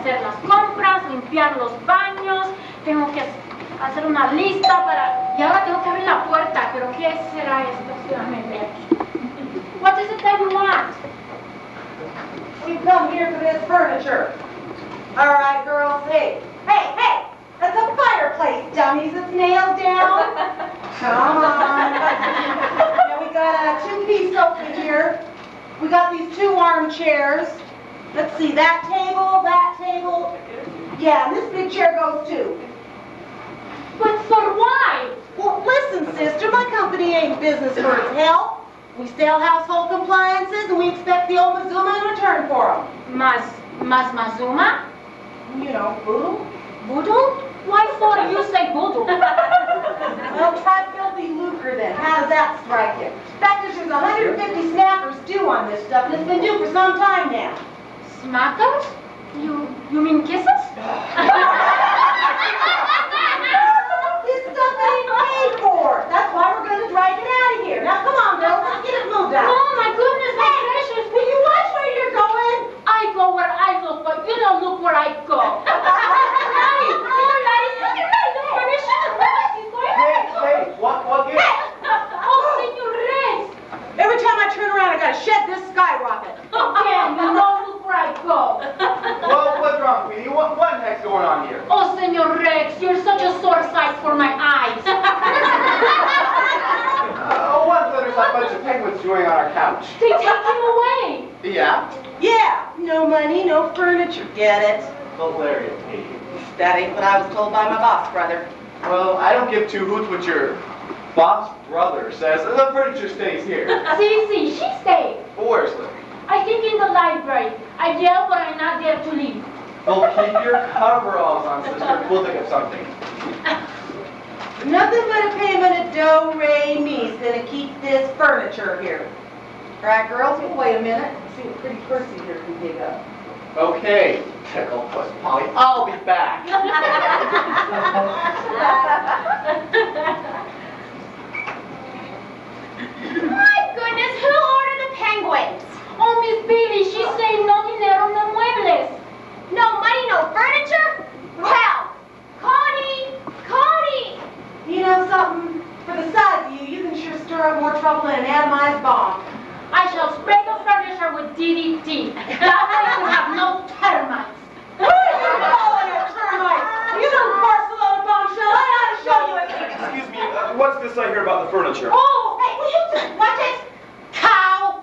hacer las compras, limpiar los baños, tengo que hacer una lista para... Y ahora tengo que abrir la puerta, pero ¿qué será esto? What is it that you want? We've come here for this furniture. All right, girls, hey, that's a fireplace, dummies. It's nailed down. Come on. Now we got a two-piece sofa here. We got these two armchairs. Let's see, that table. Yeah, and this big chair goes too. But for why? Well, listen, sister, my company ain't business for its health. We sell household compliances, and we expect the old Mazuma in return for them. Mazuma? You know, voodoo. Voodoo? Why for you say voodoo? Well, try filthy lucre then. How does that strike you? In fact, there's 150 snappers due on this stuff, and it's been due for some time now. Smackers? You mean kisses? This stuff ain't paid for. That's why we're going to drag it out of here. Now, come on, girls. Let's get it moved out. Oh, my goodness, my precious. Will you watch where you're going? I go where I look, but you don't look where I go. Hey, what gives? Oh, Senor Rex. Every time I turn around, I got to shed this skyrocket. Again, you don't look where I go. Well, what's wrong, Queenie? What the heck's going on here? Oh, Senor Rex, you're such a sore sight for my eyes. What's there's a bunch of penguins chewing on our couch? They take him away. Yeah? Yeah, no money, no furniture. Get it? Hilarious, Katie. That ain't what I was told by my boss, brother. Well, I don't give two hoots what your boss brother says. The furniture stays here. See, she stayed. But where's Liv? I think in the library. I yell, but I'm not there to leave. Well, keep your coveralls on, sister. We'll think of something. Nothing but a payment of do-re-mi's gonna keep this furniture here. All right, girls, we'll wait a minute and see what pretty Percy here can dig up. Okay, tickle puss Polly. I'll be back. My goodness, who ordered the penguins? Oh, Miss Billy, she's saying no dinero, no muebles. No money, no furniture? Well, Connie! You know something? For the size of you, you can sure stir up more trouble than an atomized bomb. I shall spray the furniture with DDT. That way you have no termites. What are you calling a termite? You little parcel of a bombshell. I ought to show you a thing. Excuse me, what's this I hear about the furniture? Oh, hey, will you just watch it? Cow!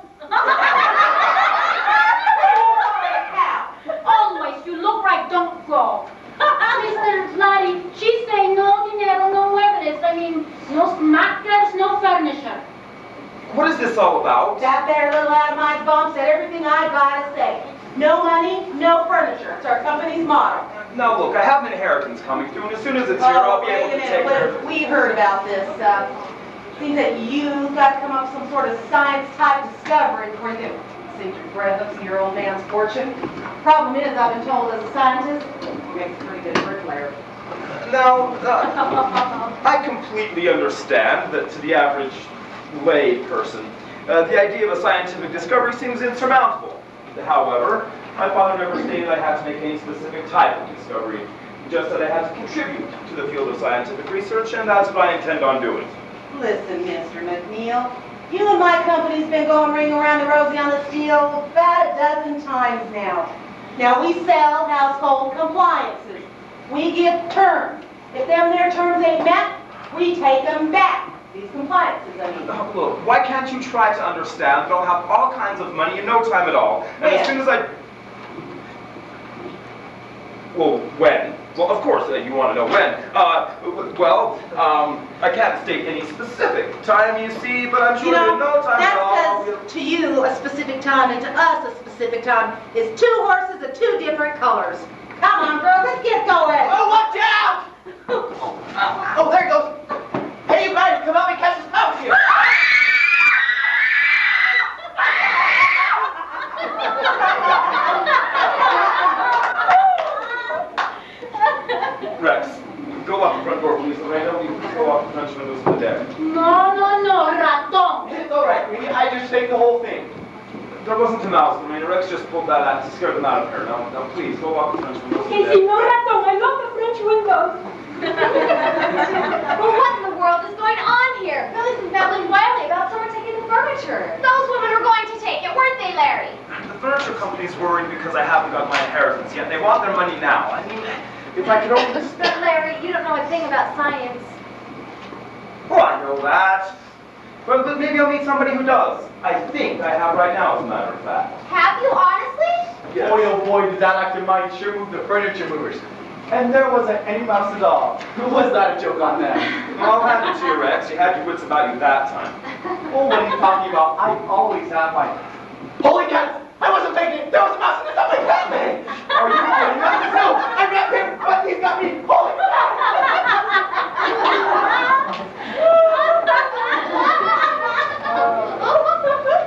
Always, you look right, don't go. Mr. Slotty, she's saying no dinero, no muebles. I mean, no smackers, no furniture. What is this all about? That there little atomized bomb said everything I gotta say. No money, no furniture. It's our company's motto. Now look, I have an inheritance coming through, and as soon as it's here, I'll be able to take care of it. We heard about this. Seems that you've got to come up with some sort of science-type discovery before you can sink your breath up to your old man's fortune. Problem is, I've been told as a scientist, he makes a pretty good bricklayer. Now, I completely understand that to the average lay person, the idea of a scientific discovery seems insurmountable. However, my father never stated I had to make any specific type of discovery, just that I had to contribute to the field of scientific research, and that's what I intend on doing. Listen, Mr. McNeil, you and my company's been going ring around the rosy on the steel about a dozen times now. Now, we sell household compliances. We give terms. If them their terms ain't met, we take them back. These compliances, I mean. Oh, look, why can't you try to understand that I'll have all kinds of money in no time at all, and as soon as I... Well, when? Well, of course, you want to know when. I can't state any specific time, you see, but I'm sure in no time at all... That's because to you, a specific time, and to us, a specific time, is two horses of two different colors. Come on, girls, let's get going. Oh, watch out! Oh, there he goes. Hey, you guys, come help me catch this mouse here. Rex, go out the front door, please. Lorena, you go off the French windows to the deck. No, raton. It's all right, Queenie. I just take the whole thing. There wasn't a mouse, Lorena. Rex just pulled that out to scare them out of her. Now, please, go walk the French windows. Okay, Signora Tom, I love the French windows. Well, what in the world is going on here? Billy's been babbling wildly about someone taking the furniture. Those women were going to take it, weren't they, Larry? The furniture company's worried because I haven't got my inheritance yet. They want their money now. I mean, if I could only just... But, Larry, you don't know a thing about science. Oh, I know that. But maybe I'll meet somebody who does. I think I have right now, as a matter of fact. Have you, honestly? Yes. Boy, oh boy, did that actor mind sure move the furniture movers. And there wasn't any mouse at all. Was that a joke on them? Well, I'll hand it to you, Rex. You had your wits about you that time. Oh, what are you talking about? I always have my... Holy cats! I wasn't faking it! There was a mouse in the something happened! Are you kidding me? No! I grabbed him, but he's got me! Holy crap!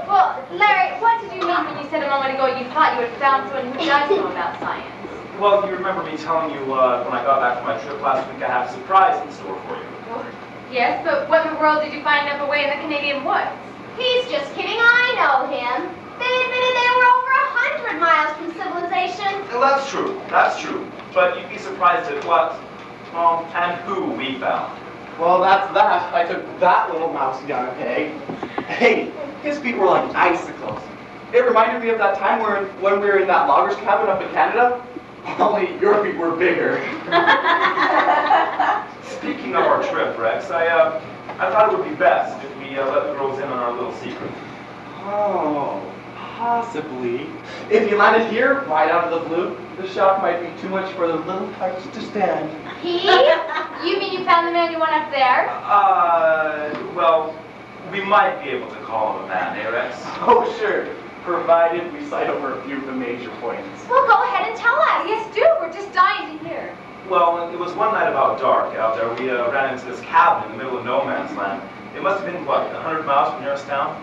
Well, Larry, what did you mean when you said a moment ago you thought you had found someone who does know about science? Well, you remember me telling you when I got back from my trip last week I have a surprise in store for you. Yes, but what in the world did you find up away in the Canadian woods? He's just kidding, I know him. They admitted they were over 100 miles from civilization. Well, that's true. That's true. But you'd be surprised at what, and who we found. Well, that's that. I took that little mouse down a peg. Hey, his feet were like icicles. It reminded me of that time when we were in that logger's cabin up in Canada. Only your feet were bigger. Speaking of our trip, Rex, I thought it would be best if we let the girls in on our little secret. Oh, possibly. If you landed here, right out of the blue, the shock might be too much for the little hearts to stand. He? You mean you found the man you want up there? Well, we might be able to call him a man, eh, Rex? Oh, sure. Provided we cite over a few of the major points. Well, go ahead and tell us. Yes, do. We're just dying to hear. Well, it was one night about dark out there. We ran into this cabin in the middle of no man's land. It must have been, what, 100 miles from nearest town?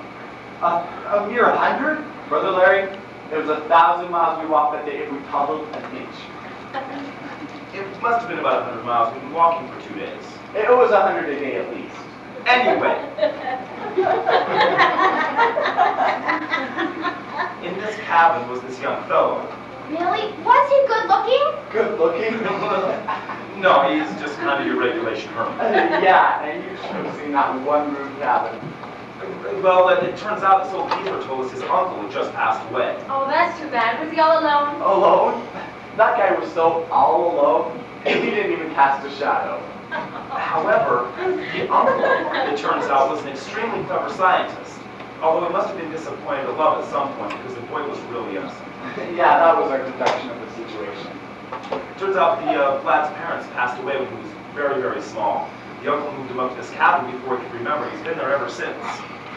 A mere 100? Brother Larry, it was 1,000 miles we walked that day if we toddled an inch. It must have been about 100 miles. We've been walking for 2 days. It was 100 a day at least. Anyway. In this cabin was this young fellow. Really? Was he good looking? Good looking? No, he's just kind of your regulation hermit. Yeah, and you should have seen that one-room cabin. Well, it turns out this old geezer told us his uncle had just passed away. Oh, that's too bad. Was he all alone? Alone? That guy was so all alone, he didn't even cast a shadow. However, the uncle, it turns out, was an extremely clever scientist. Although he must have been disappointed at love at some point because the boy was really innocent. Yeah, that was our deduction of the situation. It turns out the lad's parents passed away when he was very, very small. The uncle moved him up to this cabin before he could remember. He's been there ever since.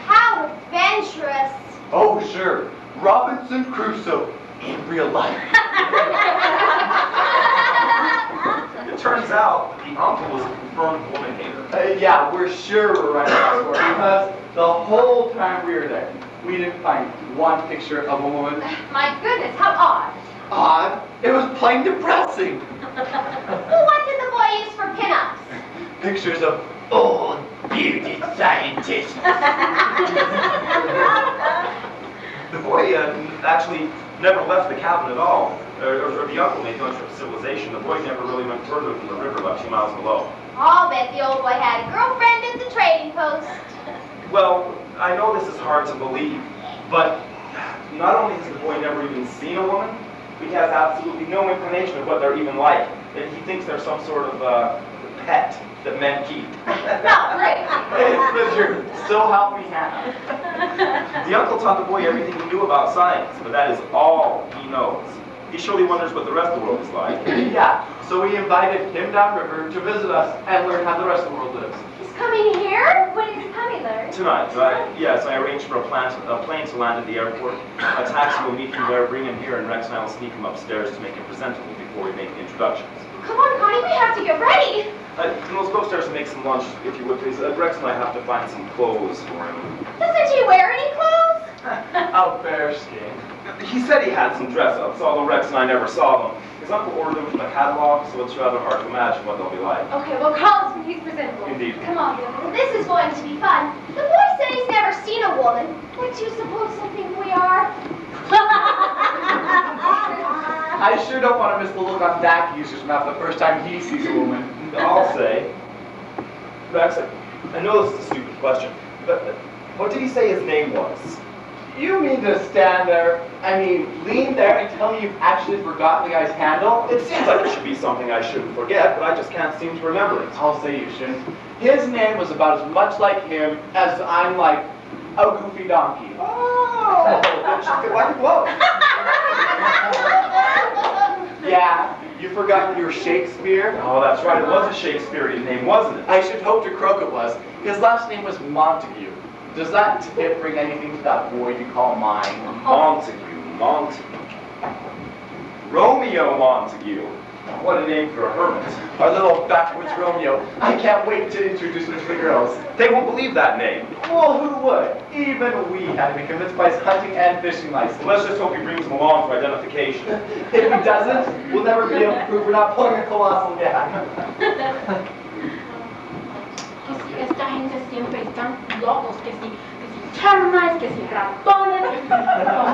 How adventurous. Oh, sure. Robinson Crusoe in real life. It turns out the uncle was a confirmed woman hater. Yeah, we're sure we're right on that story because the whole time we were there, we didn't find one picture of a woman. My goodness, how odd. Odd? It was plain depressing. Well, what did the boy use for pinups? Pictures of old, bearded scientists. The boy actually never left the cabin at all. Or the uncle made no trip to civilization. The boy never really went further than the river about 2 miles below. I'll bet the old boy had a girlfriend at the trading post. Well, I know this is hard to believe, but not only has the boy never even seen a woman, but he has absolutely no inclination of what they're even like. He thinks they're some sort of pet that men keep. Not really. It's the truth. So help me Hannah. The uncle taught the boy everything he knew about science, but that is all he knows. He surely wonders what the rest of the world is like. Yeah, so we invited him downriver to visit us and learn how the rest of the world lives. He's coming here? When is he coming, Larry? Tonight, yes, I arranged for a plane to land at the airport. A taxi will meet him there, bring him here, and Rex and I will sneak him upstairs to make him presentable before we make the introductions. Come on, Connie, we have to get ready. Let's go upstairs and make some lunch, if you would, please. Rex and I have to find some clothes for him. Doesn't he wear any clothes? A bearskin. He said he had some dress-ups, although Rex and I never saw them. His uncle ordered them from the catalog, so it's rather hard to imagine what they'll be like. Okay, well, call us when he's presentable. Indeed. Come on, Billy. This is going to be fun. The boy said he's never seen a woman. What do you suppose he'll think we are? I sure don't want to miss the look on that user's mouth the first time he sees a woman. I'll say. Max, I know this is a stupid question, but what did he say his name was? You mean to stand there, lean there and tell me you've actually forgotten the guy's handle? It seems like it should be something I shouldn't forget, but I just can't seem to remember it. I'll say you shouldn't. His name was about as much like him as I'm like a goofy donkey. Oh, then she's good like a glove. Yeah, you forgot your Shakespeare? Oh, that's right, it was a Shakespearean name, wasn't it? I should hope to croak it was. His last name was Montague. Does that tip bring anything to that void you call mine? Montague. Romeo Montague. What a name for a hermit. Our little Backwoods Romeo. I can't wait to introduce him to the girls. They won't believe that name. Well, who would? Even we had to be convinced by his hunting and fishing license. Let's just hope he brings them along for identification. If he doesn't, we'll never be able to prove we're not pulling a colossal gag. Que si esta gente siempre están locos, que si termites, que si ratones, que si muebles.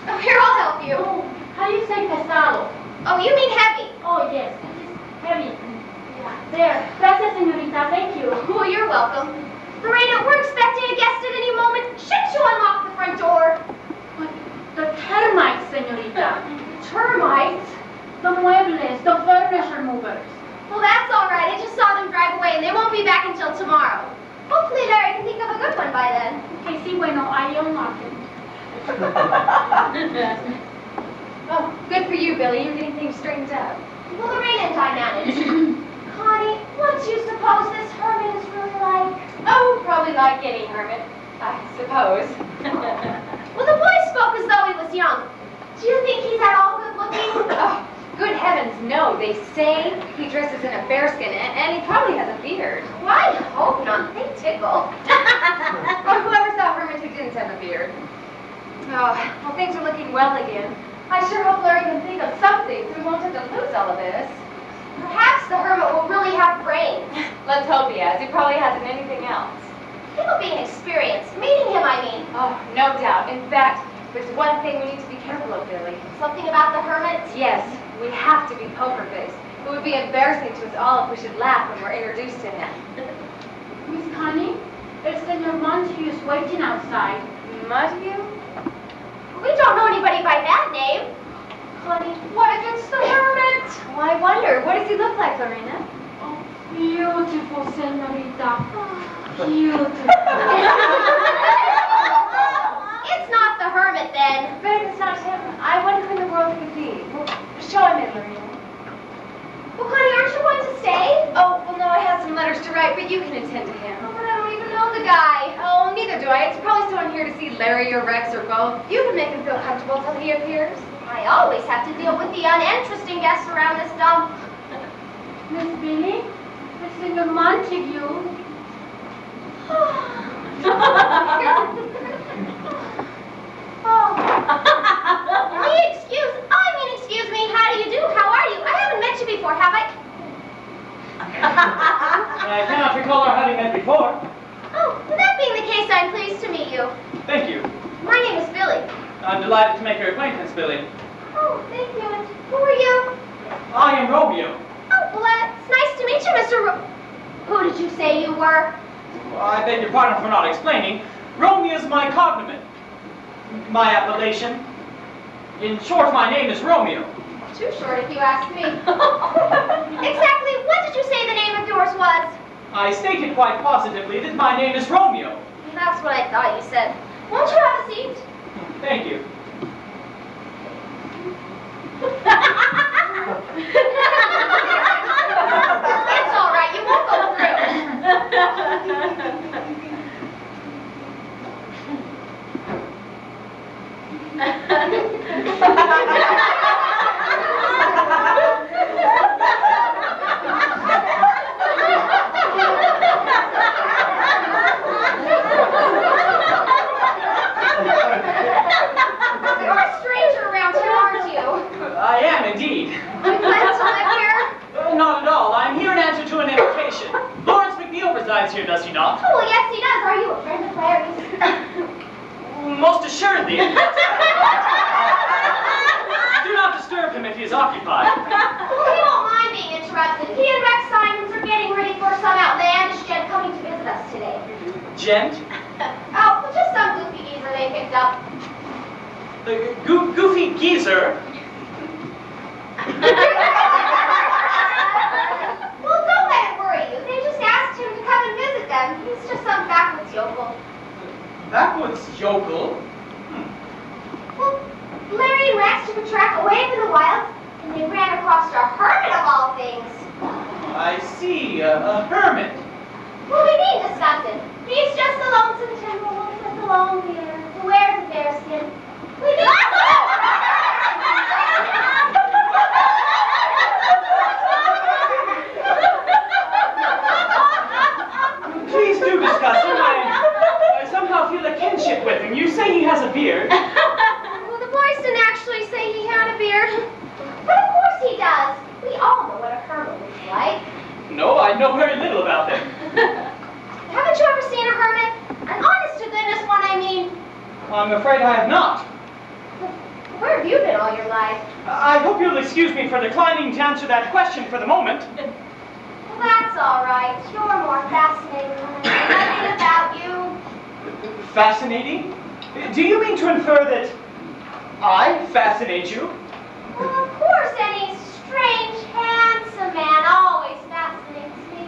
Oh, here, I'll help you. Oh, how do you say pesado? Oh, you mean heavy. Oh, yes, it is heavy. Yeah, there. Gracias, señorita. Thank you. Oh, you're welcome. Lorena, we're expecting a guest at any moment. Shouldn't you unlock the front door? But the termites, señorita. Termites? The muebles, the furniture movers. Well, that's all right. I just saw them drive away, and they won't be back until tomorrow. Hopefully Larry can think of a good one by then. Okay, sí, bueno, I unlock it. Oh, good for you, Billy. You're getting things straightened out. Well, Lorena and I managed. Connie, what do you suppose this hermit is really like? Oh, probably like any hermit, I suppose. Well, the boy spoke as though he was young. Do you think he's at all good looking? Oh, good heavens, no. They say he dresses in a bearskin, and he probably has a beard. Well, I hope not. They tickle. Or whoever saw a hermit who didn't have a beard. Oh, well, things are looking well again. I sure hope Larry can think of something so we won't have to lose all of this. Perhaps the hermit will really have brains. Let's hope he has. He probably hasn't anything else. It'll be an experience. Meeting him, I mean. Oh, no doubt. In fact, there's one thing we need to be careful of, Billy. Something about the hermit? Yes, we have to be poker-faced. It would be embarrassing to us all if we should laugh when we're introduced to him. Miss Connie, el señor Montague is waiting outside. Montague? We don't know anybody by that name. Connie, what if it's the hermit? Well, I wonder. What does he look like, Lorena? Oh, beautiful, señorita. Beautiful. It's not the hermit, then. But if it's not him, I wonder who in the world it could be. Well, show him in, Lorena. Well, Connie, aren't you going to stay? Oh, well, no, I have some letters to write, but you can attend to him. Oh, but I don't even know the guy. Oh, neither do I. It's probably someone here to see Larry or Rex or both. You can make him feel comfortable till he appears. I always have to deal with the uninteresting guests around this dump. Miss Billy, el señor Montague. Oh. Excuse me, how do you do? How are you? I haven't met you before, have I? I cannot recall our having met before. Oh, well, that being the case, I'm pleased to meet you. Thank you. My name is Billy. I'm delighted to make your acquaintance, Billy. Oh, thank you. And who are you? I am Romeo. Oh, well, it's nice to meet you, Mr. Who did you say you were? I beg your pardon for not explaining. Romeo is my cognomen. My appellation. In short, my name is Romeo. Too short if you ask me. Exactly what did you say the name of yours was? I stated quite positively that my name is Romeo. That's what I thought you said. Won't you have a seat? Thank you. It's all right. You won't go through. You're a stranger around here, aren't you? I am indeed. You plan to live here? Not at all. I'm here in answer to an invitation. Lawrence McNeil resides here, does he not? Oh, well, yes, he does. Are you a friend of Larry's? most assuredly. Do not disturb him if he is occupied. He won't mind being interrupted. He and Rex Simons are getting ready for some outlandish gent coming to visit us today. Gent? Oh, just some goofy geezer they picked up. The goofy geezer? Well, don't let it worry you. They just asked him to come and visit them. He's just some backwoods yokel. Backwoods yokel? Well, Larry and Rex took a track away from the wilds, and they ran across a hermit of all things. I see, a hermit. Well, we needn't discuss it. He's just a lonesome timber wolf with a long beard who wears a bearskin. We need Please do discuss him. I somehow feel a kinship with him. You say he has a beard. Well, the boys didn't actually say he had a beard. But of course he does. We all know what a hermit looks like. No, I know very little about them. Haven't you ever seen a hermit? An honest-to-goodness one, I mean. I'm afraid I have not. Where have you been all your life? I hope you'll excuse me for declining to answer that question for the moment. Well, that's all right. You're more fascinating than I know nothing about you. Fascinating? Do you mean to infer that I fascinate you? Well, of course, any strange, handsome man always fascinates me.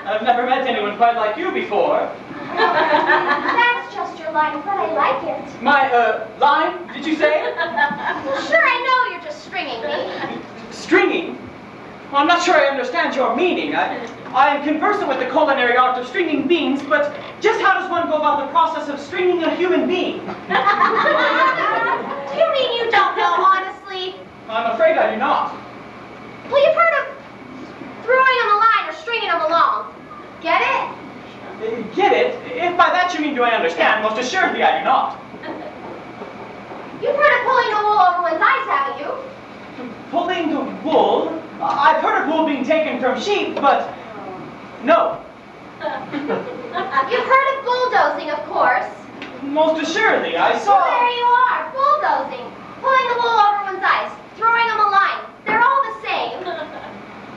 I've never met anyone quite like you before. That's just your line, but I like it. My, line, did you say? Well, sure, I know you're just stringing me. Stringing? Well, I'm not sure I understand your meaning. I am conversant with the culinary art of stringing beans, but just how does one go about the process of stringing a human being? Do you mean you don't know, honestly? I'm afraid I do not. Well, you've heard of throwing them a line or stringing them along. Get it? Get it? If by that you mean do I understand, most assuredly I do not. You've heard of pulling the wool over one's eyes, haven't you? Pulling the wool? I've heard of wool being taken from sheep, but no. You've heard of bulldozing, of course. Most assuredly, I saw... Well, there you are, bulldozing. Pulling the wool over one's eyes, throwing them a line. They're all the same.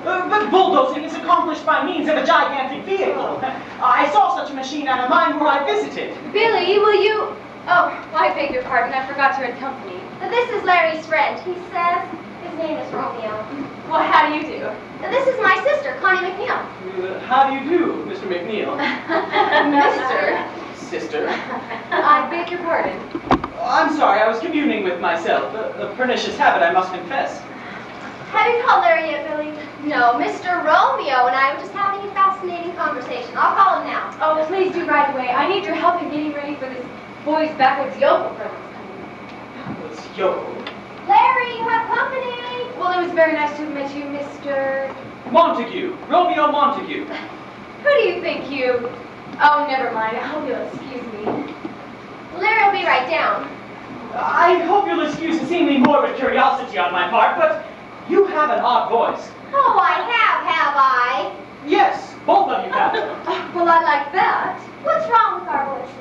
But bulldozing is accomplished by means of a gigantic vehicle. I saw such a machine at a mine where I visited. Billy, will you... Oh, I beg your pardon. I forgot you're in company. This is Larry's friend. He says his name is Romeo. Well, how do you do? This is my sister, Connie McNeil. How do you do, Mr. McNeil? Mister. Sister. I beg your pardon. I'm sorry, I was communing with myself. A pernicious habit, I must confess. Have you called Larry yet, Billy? No, Mr. Romeo and I were just having a fascinating conversation. I'll call him now. Oh, please do right away. I need your help in getting ready for this boys' backwoods yokel presents coming. Backwoods yokel? Larry, you have company. Well, it was very nice to have met you, Mr. Montague. Romeo Montague. Who do you think you... Oh, never mind. I hope you'll excuse me. Larry will be right down. I hope you'll excuse the seemingly morbid curiosity on my part, but you have an odd voice. Oh, I have I? Yes, both of you have. Well, I like that. What's wrong with our voices?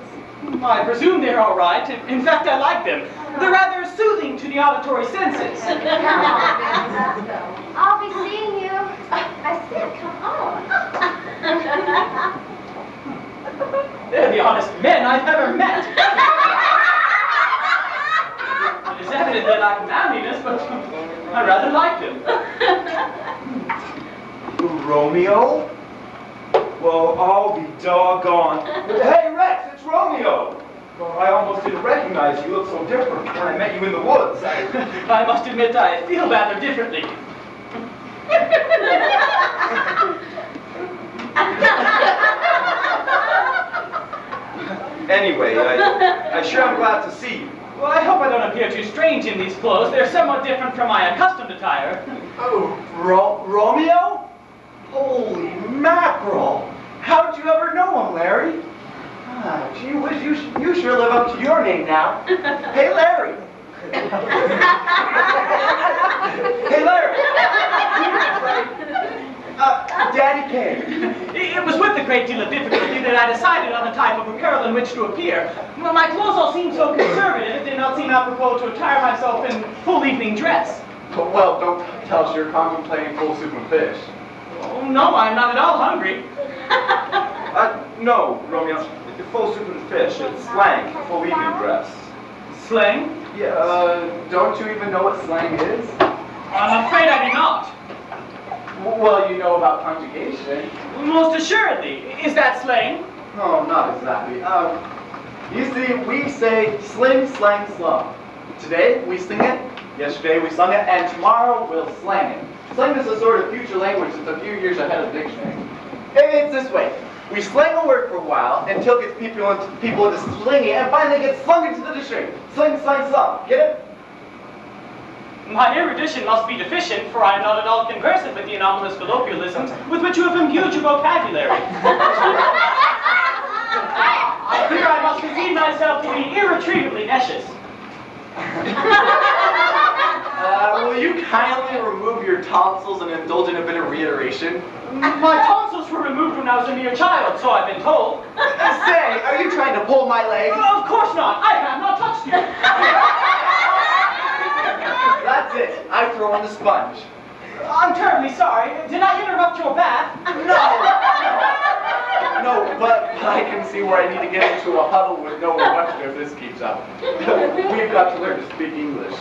I presume they're all right. In fact, I like them. They're rather soothing to the auditory senses. I'll be seeing you. I said, come on. They're the honest men I've ever met. It is evident they lack manliness, but I rather like them. Romeo? Well, I'll be doggone. Hey, Rex, it's Romeo. Well, I almost didn't recognize you. You look so different when I met you in the woods. I must admit I feel rather differently. Anyway, I sure am glad to see you. Well, I hope I don't appear too strange in these clothes. They're somewhat different from my accustomed attire. Oh, Romeo? Holy mackerel! How did you ever know him, Larry? Ah, gee whiz, you sure live up to your name now. Hey, Larry! Hey, Larry! Daddy came. It was with a great deal of difficulty that I decided on the type of apparel in which to appear. My clothes all seemed so conservative, it did not seem apropos to attire myself in full evening dress. Well, don't tell us you're contemplating full soup and fish. Oh, no, I'm not at all hungry. No, Romeo. Full soup and fish. It's slang for full evening dress. Slang? Yes. Don't you even know what slang is? I'm afraid I do not. Well, you know about conjugation. Most assuredly. Is that slang? No, not exactly. You see, we say sling, slang, slum. Today, we sing it. Yesterday, we sung it. And tomorrow, we'll slang it. Slang is a sort of future language that's a few years ahead of dictionary. It's this way. We slang a word for a while until it gets people into slinging it, and finally gets slung into the dictionary. Sling, slang, slum. Get it? My erudition must be deficient, for I am not at all conversant with the anomalous colloquialisms with which you have imbued your vocabulary. I fear I must concede myself to be irretrievably vicious. Will you kindly remove your tonsils and indulge in a bit of reiteration? My tonsils were removed when I was a mere child, so I've been told. Say, are you trying to pull my leg? Of course not. I have not touched you. That's it. I throw in the sponge. I'm terribly sorry. Did I interrupt your bath? No, but I can see where I need to get into a huddle with no interruption if this keeps up. We've got to learn to speak English.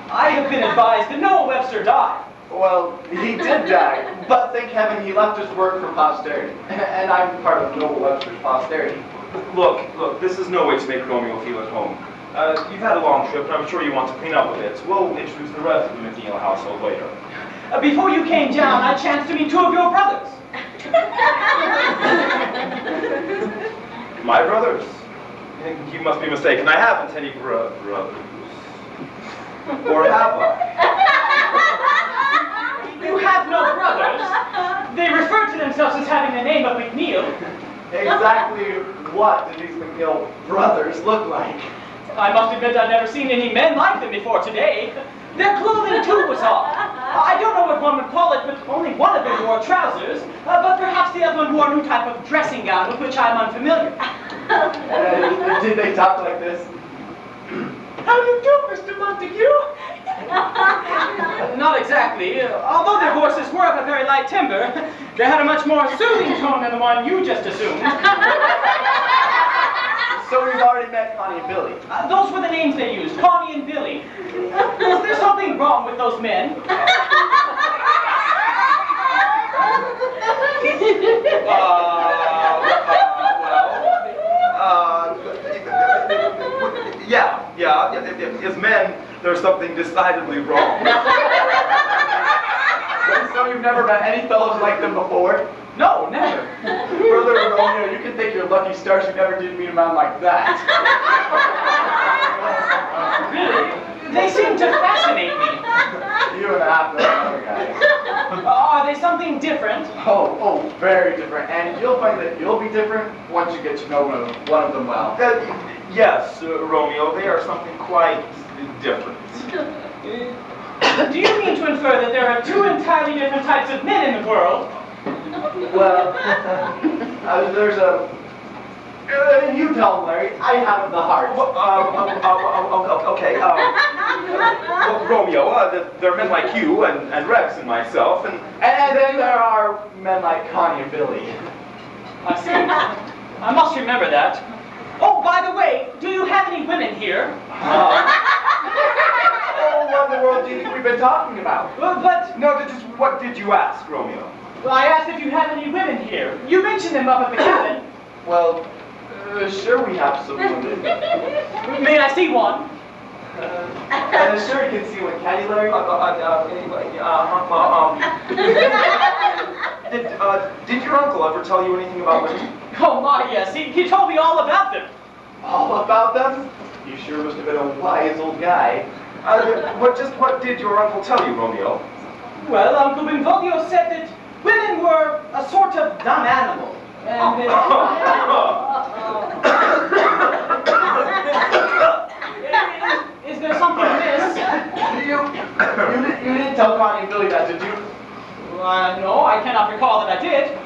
I have been advised that Noah Webster died. Well, he did die, but thank heaven he left his work for posterity. And I'm part of Noah Webster's posterity. Look, this is no way to make Romeo feel at home. You've had a long trip, and I'm sure you want to clean up a bit. We'll introduce the rest of the McNeil household later. Before you came down, I chanced to meet two of your brothers. My brothers? You must be mistaken. I haven't any brothers. Or have I? You have no brothers. They refer to themselves as having the name of McNeil. Exactly what do these McNeil brothers look like? I must admit I've never seen any men like them before today. Their clothing, too, was odd. I don't know what one would call it, but only one of them wore trousers. But perhaps the other one wore a new type of dressing gown with which I'm unfamiliar. Did they talk like this? How do you do, Mr. Montague? Not exactly. Although their voices were of a very light timbre, they had a much more soothing tone than the one you just assumed. So we've already met Connie and Billy. Those were the names they used, Connie and Billy. Is there something wrong with those men? Yeah, as men, there's something decidedly wrong. So you've never met any fellows like them before? No, never. Brother Romeo, you can thank your lucky stars you never did meet a man like that. Really? They seem to fascinate me. You and a half the other guys. Are they something different? Oh, very different. And you'll find that you'll be different once you get to know one of them well. Yes, Romeo, they are something quite different. Do you mean to infer that there are two entirely different types of men in the world? Well, there's a... you tell them, Larry. I haven't the heart. Okay. Romeo, there are men like you and Rex and myself, and then there are men like Connie and Billy. I see. I must remember that. Oh, by the way, do you have any women here? Oh, what in the world do you think we've been talking about? But no, just what did you ask, Romeo? I asked if you have any women here. You mentioned them up at the cabin. Well, sure we have some women. May I see one? Sure you can see one. Can you, Larry? Did your uncle ever tell you anything about women? Oh my, yes. He told me all about them. All about them? You sure must have been a wise old guy. What did your uncle tell you, Romeo? Well, Uncle Benvolio said that women were a sort of dumb animal. And is there something amiss? You didn't tell Connie and Billy that, did you? No, I I cannot recall that I did.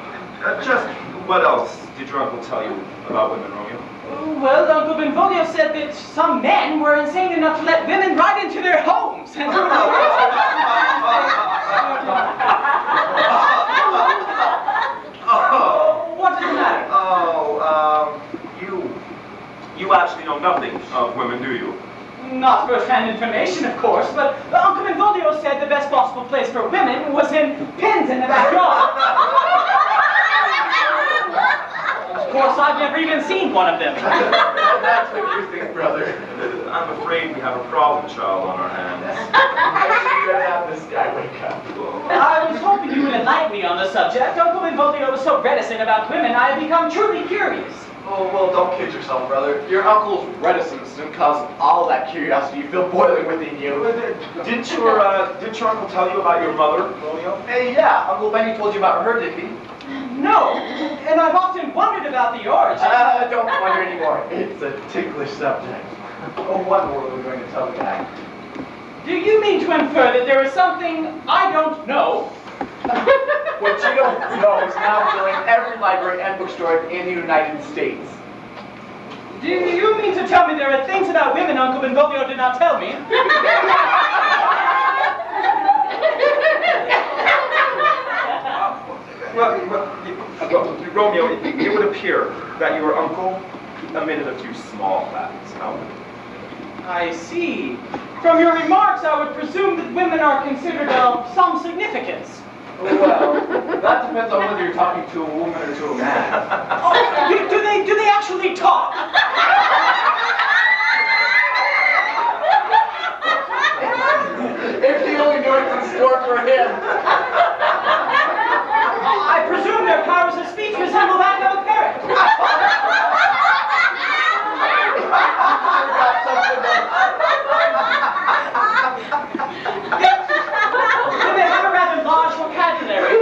Just what else did your uncle tell you about women, Romeo? Well, Uncle Benvolio said that some men were insane enough to let women ride into their homes. And what is the matter? You actually know nothing of women, do you? Not first-hand information, of course, but Uncle Benvolio said the best possible place for women was in pens in the backyard. Of course, I've never even seen one of them. That's what you think, brother. I'm afraid we have a problem child on our hands. You better have this guy wake up. I was hoping you would enlighten me on the subject. Uncle Benvolio was so reticent about women, I have become truly curious. Oh, well, don't kid yourself, brother. Your uncle's reticence didn't cause all that curiosity you feel boiling within you. Didn't your uncle tell you about your mother, Romeo? Hey, yeah, Uncle Benny told you about her, didn't he? No, and I've often wondered about the origin. Don't wonder anymore. It's a ticklish subject. Oh, what more are we going to tell the guy? Do you mean to infer that there is something I don't know? What you don't know is now filling every library and bookstore in the United States. Do you mean to tell me there are things about women Uncle Benvolio did not tell me? Well, Romeo, it would appear that your uncle omitted a few small facts. Now, I see. From your remarks, I would presume that women are considered of some significance. Well, that depends on whether you're talking to a woman or to a man. Oh, do they actually talk? If he only knew what's in store for him. I presume their powers of speech resemble that of a parrot. Do they have a rather large vocabulary?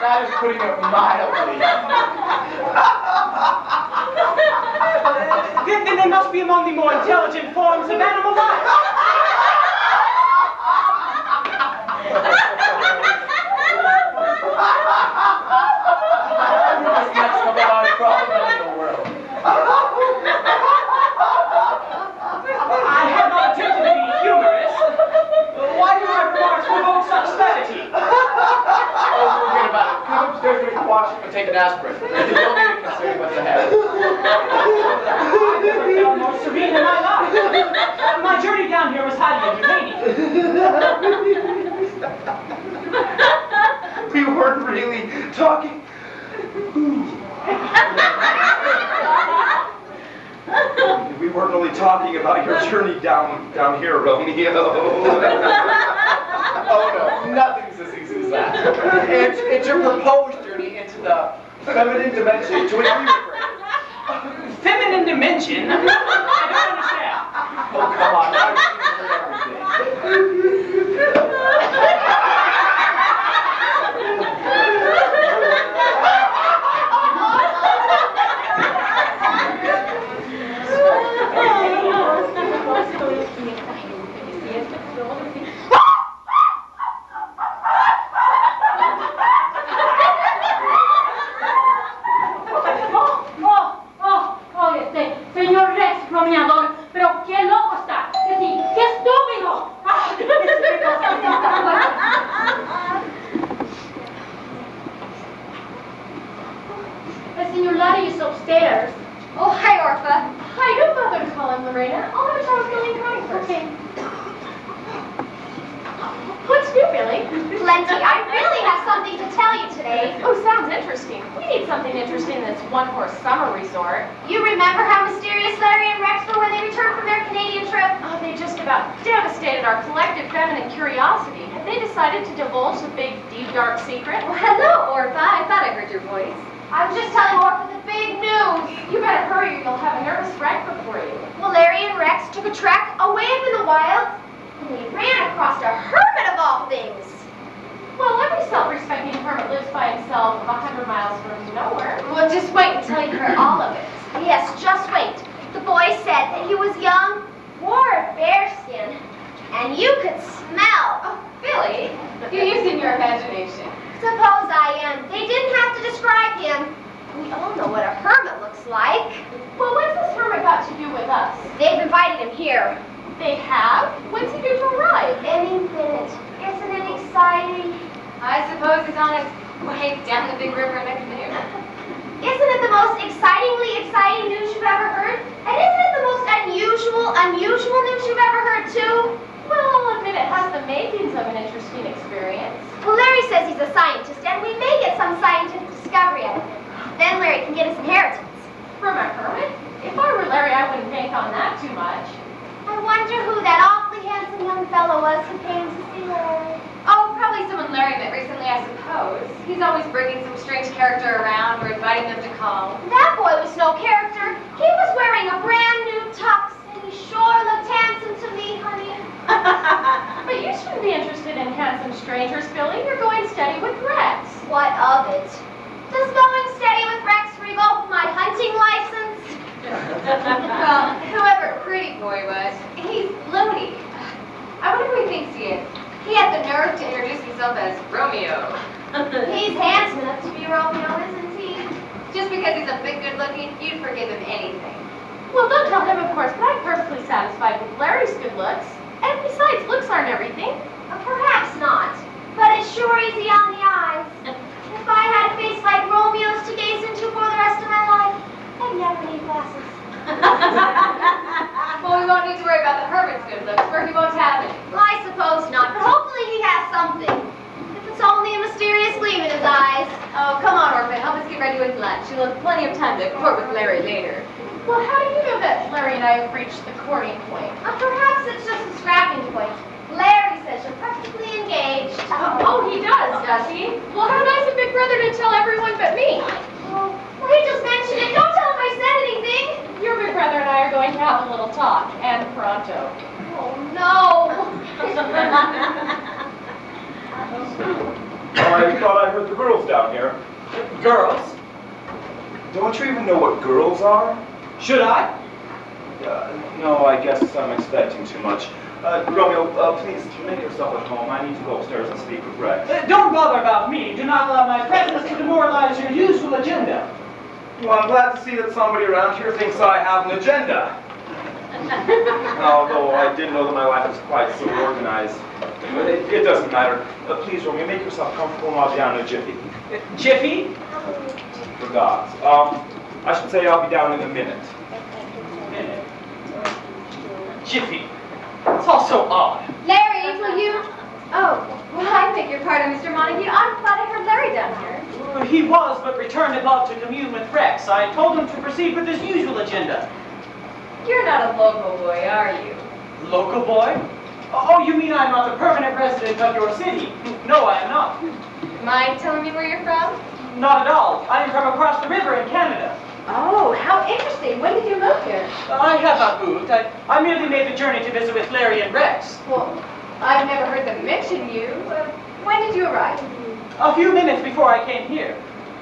That is putting it mildly. Then they must be among the more intelligent forms of animal life. That's the largest problem in the world. I have not attempted to be humorous. Why do my remarks provoke such levity? Oh, forget about it. Come upstairs, we can wash and take an aspirin. You don't need to consider what's ahead. I've never felt more serene in my life. My journey down here was highly entertaining. we weren't really talking. We weren't really talking about your journey down here, Romeo. Oh no, nothing's as easy as that. It's your proposed journey into the feminine dimension to which we refer. Feminine dimension? I don't understand. Oh, come on, I've seen everything. Señor Rex, bromeador, pero qué loco está. Que sí, qué estúpido. The Señor Laddie is upstairs. Oh, hi, Orpha. Hi, don't bother to call him, Lorena. I'll have a talk with Billy and Connie first. Okay. What's new, Billy? Plenty. I really have something to tell you today. Oh, sounds interesting. We need something interesting in this one-horse summer resort. You remember how mysterious Larry and Rex were when they returned from their Canadian trip? Oh, they just about devastated our collective feminine curiosity. Have they decided to divulge the big, deep, dark secret? Well, hello, Orpha. I thought I heard your voice. I was just telling Orpha the big news. You better hurry or you'll have a nervous wreck before you. Well, Larry and Rex took a trek away up in the wilds, and they ran across a hermit of all things. Well, every self-respecting hermit lives by himself 100 miles from nowhere. Well, just wait until you hear all of it. Yes, just wait. The boy said that he was young, wore a bearskin, and you could smell. Oh, Billy, You're using your imagination. Suppose I am. They didn't have to describe him. We all know what a hermit looks like. Well, what's this hermit got to do with us? They've invited him here. They have? When's he due to arrive? Any minute. Isn't it exciting? I suppose he's on his way down the big river in a canoe. Isn't it the most excitingly exciting news you've ever heard? And isn't it the most unusual news you've ever heard, too? Well, I'll admit it has the makings of an interesting experience. Well, Larry says he's a scientist, and we may get some scientific discovery out of him. Then Larry can get his inheritance. From a hermit? If I were Larry, I wouldn't bank on that too much. I wonder who that awfully handsome young fellow was who came to see Larry. Oh, probably someone Larry met recently, I suppose. He's always bringing some strange character around or inviting them to call. That boy was no character. He was wearing a brand new tux, and he sure looked handsome to me, honey. But you shouldn't be interested in handsome strangers, Billy. You're going steady with Rex. What of it? Does going steady with Rex revoke my hunting license? Well, whoever Pretty Boy was, he's loony. I wonder who he thinks he is. He had the nerve to introduce himself as Romeo. He's handsome enough to be Romeo, isn't he? Just because he's a bit good looking, you'd forgive him anything. Well, don't tell him, of course, but I'm perfectly satisfied with Larry's good looks. And besides, looks aren't everything. Perhaps not, but it's sure easy on the eyes. If I had a face like Romeo's to gaze into for the rest of my life, I'd never need glasses. Well, we won't need to worry about the hermit's good looks, for he won't have any. Well, I suppose not, but hopefully he has something. If it's only a mysterious gleam in his eyes. Oh, come on, Orphan, help us get ready with lunch. You'll have plenty of time to court with Larry later. Well, how do you know that Larry and I have reached the courting point? Perhaps it's just a scrapping point. Larry says you're practically engaged. Oh, he does he? Well, how nice of Big Brother to tell everyone but me. Oh, well, he just mentioned it. Don't tell him I said anything. Your Big Brother and I are going to have a little talk, and pronto. Oh, no. I thought I heard the girls down here. Girls? Don't you even know what girls are? Should I? No, I guess I'm expecting too much. Romeo, please make yourself at home. I need to go upstairs and speak with Rex. Don't bother about me. Do not allow my presence to demoralize your usual agenda. Well, I'm glad to see that somebody around here thinks I have an agenda. Although I didn't know that my life was quite so organized. But it doesn't matter. Please, Romeo, make yourself comfortable and I'll be down in a jiffy. Jiffy? Forgot. I should say I'll be down in a minute. Minute. Jiffy. It's all so odd. Larry, will you... Oh, well, I beg your pardon, Mr. Montague. I'm glad I heard Larry down here. He was, but returned above to commune with Rex. I told him to proceed with his usual agenda. You're not a local boy, are you? Local boy? Oh, you mean I'm not the permanent resident of your city? No, I am not. Mind telling me where you're from? Not at all. I am from across the river in Canada. Oh, how interesting. When did you move here? I have not moved. I merely made the journey to visit with Larry and Rex. Well, I've never heard them mention you. When did you arrive? A few minutes before I came here.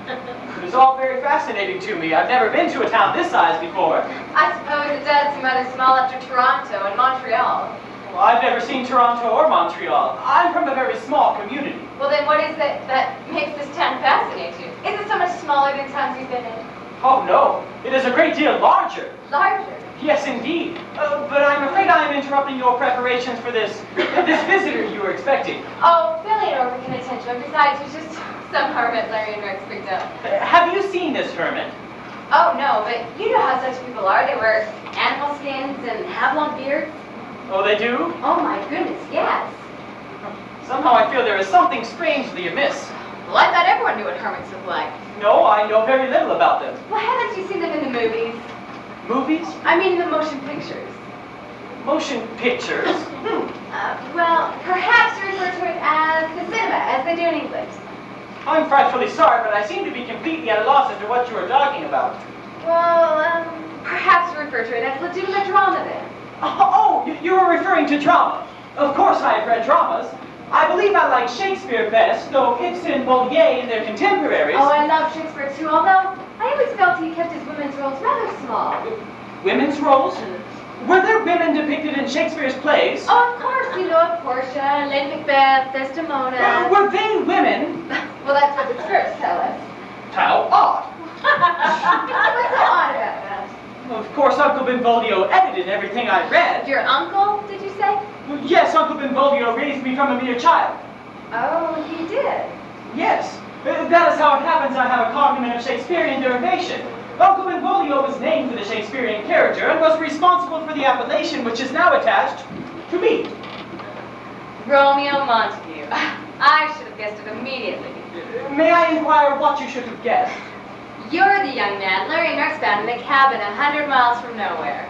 It is all very fascinating to me. I've never been to a town this size before. I suppose it does seem rather small after Toronto and Montreal. Well, I've never seen Toronto or Montreal. I'm from a very small community. Well, then what is it that makes this town fascinate you? Is it so much smaller than towns you've been in? Oh, no. It is a great deal larger. Larger? Yes, indeed. But I'm afraid I am interrupting your preparations for this visitor you were expecting. Oh, Billy and Orphan can attend to it. Besides, he's just some hermit Larry and Rex picked up. Have you seen this hermit? Oh, no, but you know how such people are. They wear animal skins and have long beards. Oh, they do? Oh, my goodness, yes. Somehow I feel there is something strangely amiss. Well, I thought everyone knew what hermits look like. No, I know very little about them. Well, haven't you seen them in the movies? Movies? I mean, the motion pictures. Motion pictures? Well, perhaps refer to it as the cinema, as they do in England. I'm frightfully sorry, but I seem to be completely at a loss as to what you are talking about. Well, perhaps refer to it as legitimate drama then. Oh, you are referring to drama. Of course I have read dramas. I believe I like Shakespeare best, though Ibsen, Molière, and their contemporaries. Oh, I love Shakespeare too, although I always felt he kept his women's roles rather small. Women's roles? Were there women depicted in Shakespeare's plays? Oh, of course, you know, Portia, Lady Macbeth, Desdemona. Were they women? Well, that's what the scripts tell us. How odd. What's so odd about that? Of course, Uncle Benvolio edited everything I read. Your uncle, did you say? Yes, Uncle Benvolio raised me from a mere child. Oh, he did. Yes, that is how it happens I have a cognomen of Shakespearean derivation. Uncle Benvolio was named for the Shakespearean character and was responsible for the appellation which is now attached to me. Romeo Montague. I should have guessed it immediately. May I inquire what you should have guessed? You're the young man luring northbound in a cabin 100 miles from nowhere.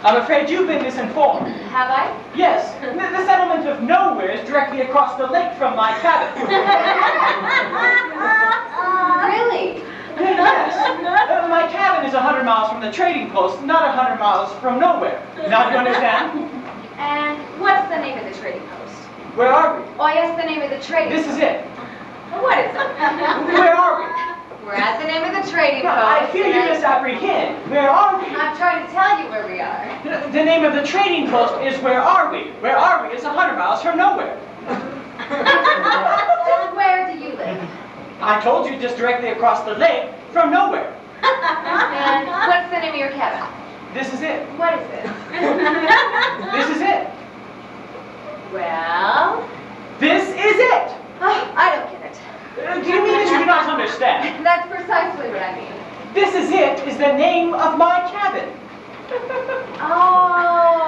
I'm afraid you've been misinformed. Have I? Yes, the settlement of Nowhere is directly across the lake from my cabin. Really? Yes. My cabin is 100 miles from the trading post, not 100 miles from Nowhere. Now you understand? And what's the name of the trading post? Where are we? Oh, yes, the name of the trading This is it. What is it? Where are we? We're at the name of the trading No, post. I fear you misapprehend. Where are we? I'm trying to tell you where we are. The name of the trading post is Where Are We? Where Are We is 100 miles from Nowhere. Just where do you live? I told you just directly across the lake from Nowhere. And what's the name of your cabin? This is it. What is it? This is it. Well, This is it. oh, I don't get it. Do you mean that you do not understand? That's precisely what I mean. This is it is the name of my cabin. Oh,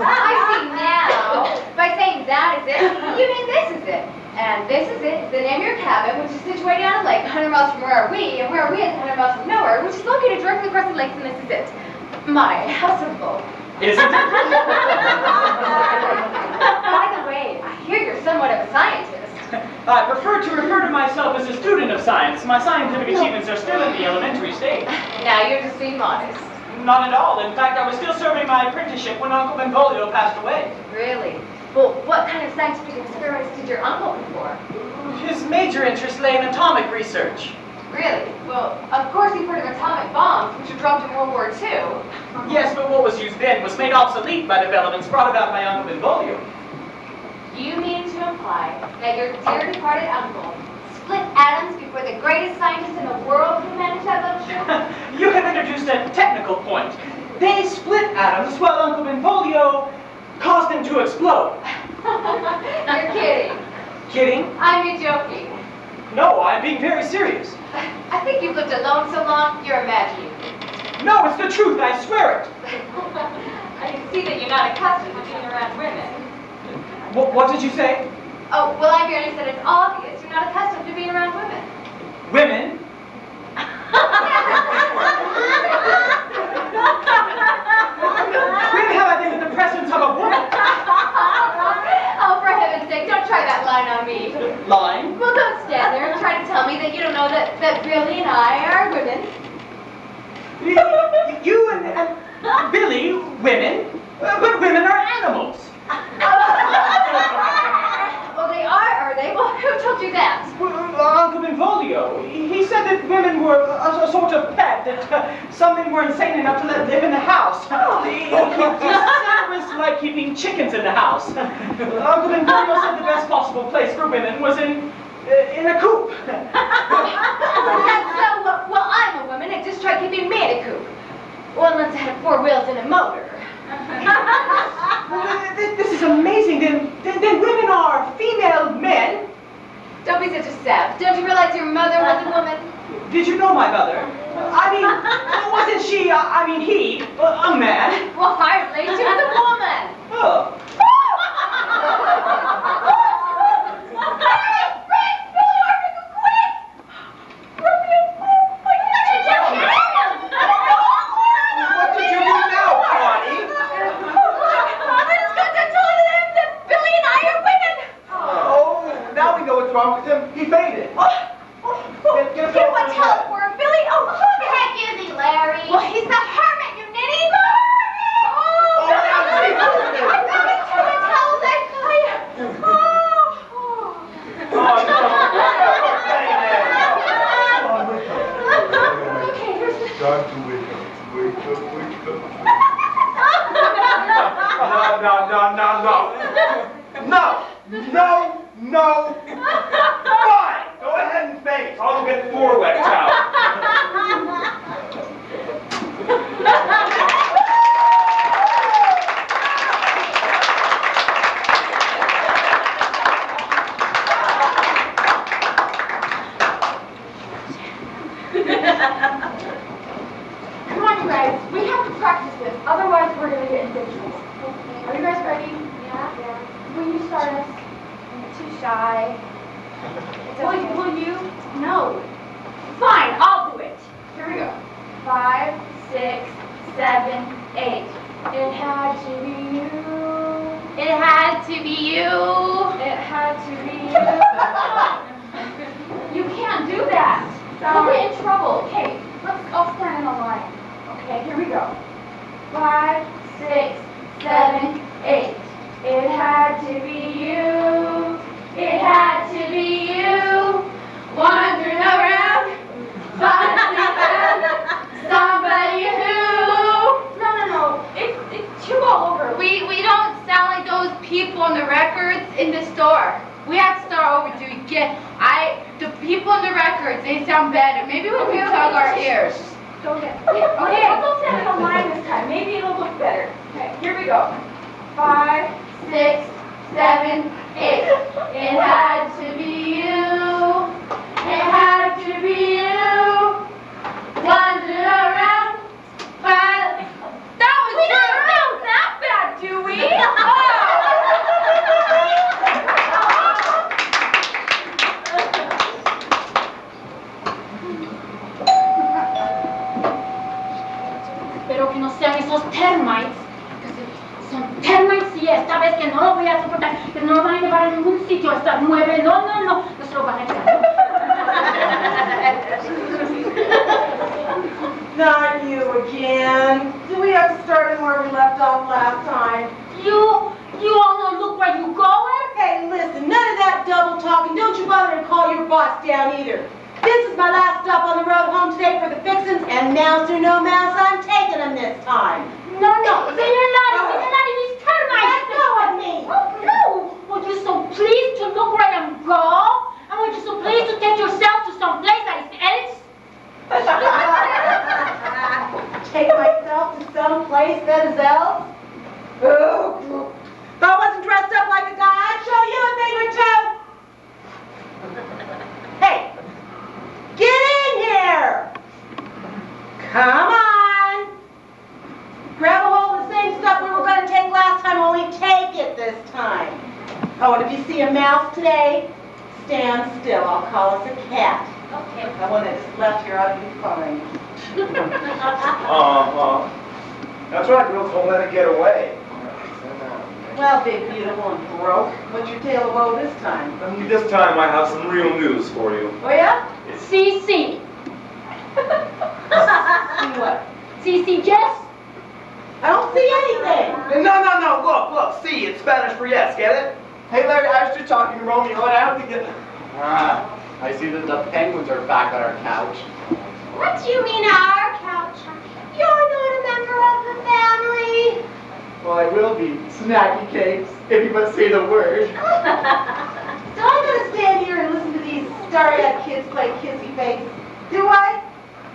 I see now. By saying that is it, you mean this is it. And this is it, the name of your cabin, which is situated on a lake 100 miles from where are we, and where are we is 100 miles from nowhere, which is located directly across the lake, and this is it. My, how simple. Isn't it? By the way, I hear you're somewhat of a scientist. I prefer to refer to myself as a student of science. My scientific achievements are still in the elementary stage. Now you're just being modest. Not at all. In fact, I was still serving my apprenticeship when Uncle Benvolio passed away. Really? Well, what kind of scientific experiments did your uncle perform? His major interest lay in atomic research. Really? Well, of course you've heard of atomic bombs, which were dropped in World War II. Yes, but what was used then was made obsolete by developments brought about by Uncle Benvolio. You mean to imply that your dear departed uncle split atoms before the greatest scientist in the world could manage that little trick? You have introduced a technical point. They split atoms while Uncle Benvolio caused them to explode. You're kidding. Kidding? I'm joking. No, I'm being very serious. I think you've lived alone so long, you're imagining. No, it's the truth, I swear it. I can see that you're not accustomed to being around women. What did you say? Oh, well, I merely said it's obvious. You're not accustomed to being around women. Women? When have I been in the presence of a woman? Oh, for heaven's sake, don't try that line on me. Lying? Well, don't stand there and try to tell me that you don't know that Billy and I are women. You and Billy, women, but women are animals. Oh, they are they? Well, who told you that? Well, Uncle Benvolio, he said that women were a sort of pet, that some men were insane enough to let live in the house. He said it was like keeping chickens in the house. Uncle Benvolio said the best possible place for women was in a coop. That's so, well, I'm a woman and just try keeping me in a coop. Well, unless I had 4 wheels and a motor. This is amazing. Then women are female men. Don't be such a sap. Don't you realize your mother was a woman? Did you know my mother? I mean, wasn't she, he, a man? Well, hardly. She was a woman. Oh. What did you do now, Connie? Oh, now we know what's wrong with him. He fainted. Get us all What to tell bed. for him, Billy? Oh, Who the heck is he, Larry? well, he's the hermit, you ninny. Oh, now see who it is. Oh, no. Time to wake up. Wake up, wake up. No. Fine. Go ahead and faint. I'll get 4 wet towels. Come on, you guys. We have to practice this. Otherwise, we're going to get in big trouble. Are you guys ready? Yeah. Will you start us? I'm too shy. Will you? No. Fine, I'll do it. Here we go. 5, 6, 7, 8. It had to be you. It had to be you. It had to be you. You can't do that. We'll get in trouble. Okay, let's all stand in a line. Okay, here we go. 5, 6, 7, 8. It had to be you. It had to be you. Wandering around, finding somebody who. No. It's too all over. We don't sound like those people on the records in the store. We have to start over to get. The people in the records, they sound better. Maybe we can tug our ears. Okay, let's all stand in a line this time. Maybe it'll look better. Okay, here we go. 5, 6, 7, 8. It had to be you. It had to be you. Wandering around. That was we don't sound that bad, do we? Espero que no sean esos termites. Son termites y esta vez que no lo voy a soportar, que no lo van a llevar a ningún sitio a estar mueve. No se lo van a llevar. Not you again. Do we have to start in where we left off last time? You all know look where you going? Hey, listen, none of that double talking. Don't you bother to call your boss down either. This is my last stop on the road home today for the fixins, and mouse or no mouse, I'm taking them this time. No, they're not these termites. Let go of me. Oh, no. Would you so please to look where I'm going? And would you so please to take yourself to some place that is else? Take myself to some place that is else? Oh, if I wasn't dressed up like a guy, I'd show you a thing or two. Hey, get in here. Come on. Grab a hold of the same stuff we were going to take last time, only take it this time. Oh, and if you see a mouse today, stand still. I'll call us a cat. Okay. The one that just left here ought to be fine. That's right, girls, don't let it get away. Well, big, beautiful, and broke. What's your tale of woe this time? This time I have some real news for you. Oh, yeah? CC. See what? CC Jess? I don't see anything. No, look, see, it's Spanish for yes, get it? Hey Larry, I was just talking to Romeo and I don't think it... I see that the penguins are back on our couch. What do you mean our couch? You're not a member of the family. Well, I will be. Snacky cakes, if you must say the word. So I'm going to stand here and listen to these starry-eyed kids play kissy face. Do I?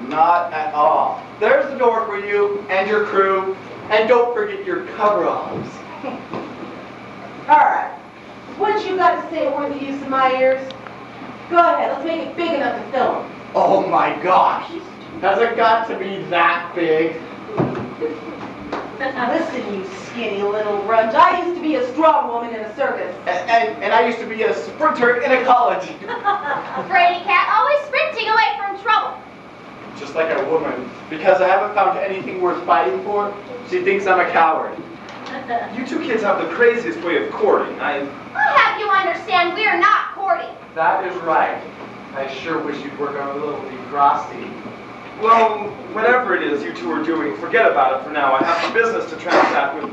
Not at all. There's the door for you and your crew. And don't forget your coveralls. All right. What you got to say worth the use of my ears? Go ahead, let's make it big enough to film. Oh my gosh. Has it got to be that big? Listen, you skinny little runt. I used to be a strong woman in a circus. And I used to be a sprinter in a college. Fraidy cat, always sprinting away from trouble. Just like a woman. Because I haven't found anything worth fighting for, she thinks I'm a coward. You two kids have the craziest way of courting. I'll have you understand we're not courting. That is right. I sure wish you'd work on a little Degrassi. Well, whatever it is you two are doing, forget about it for now. I have some business to transact with...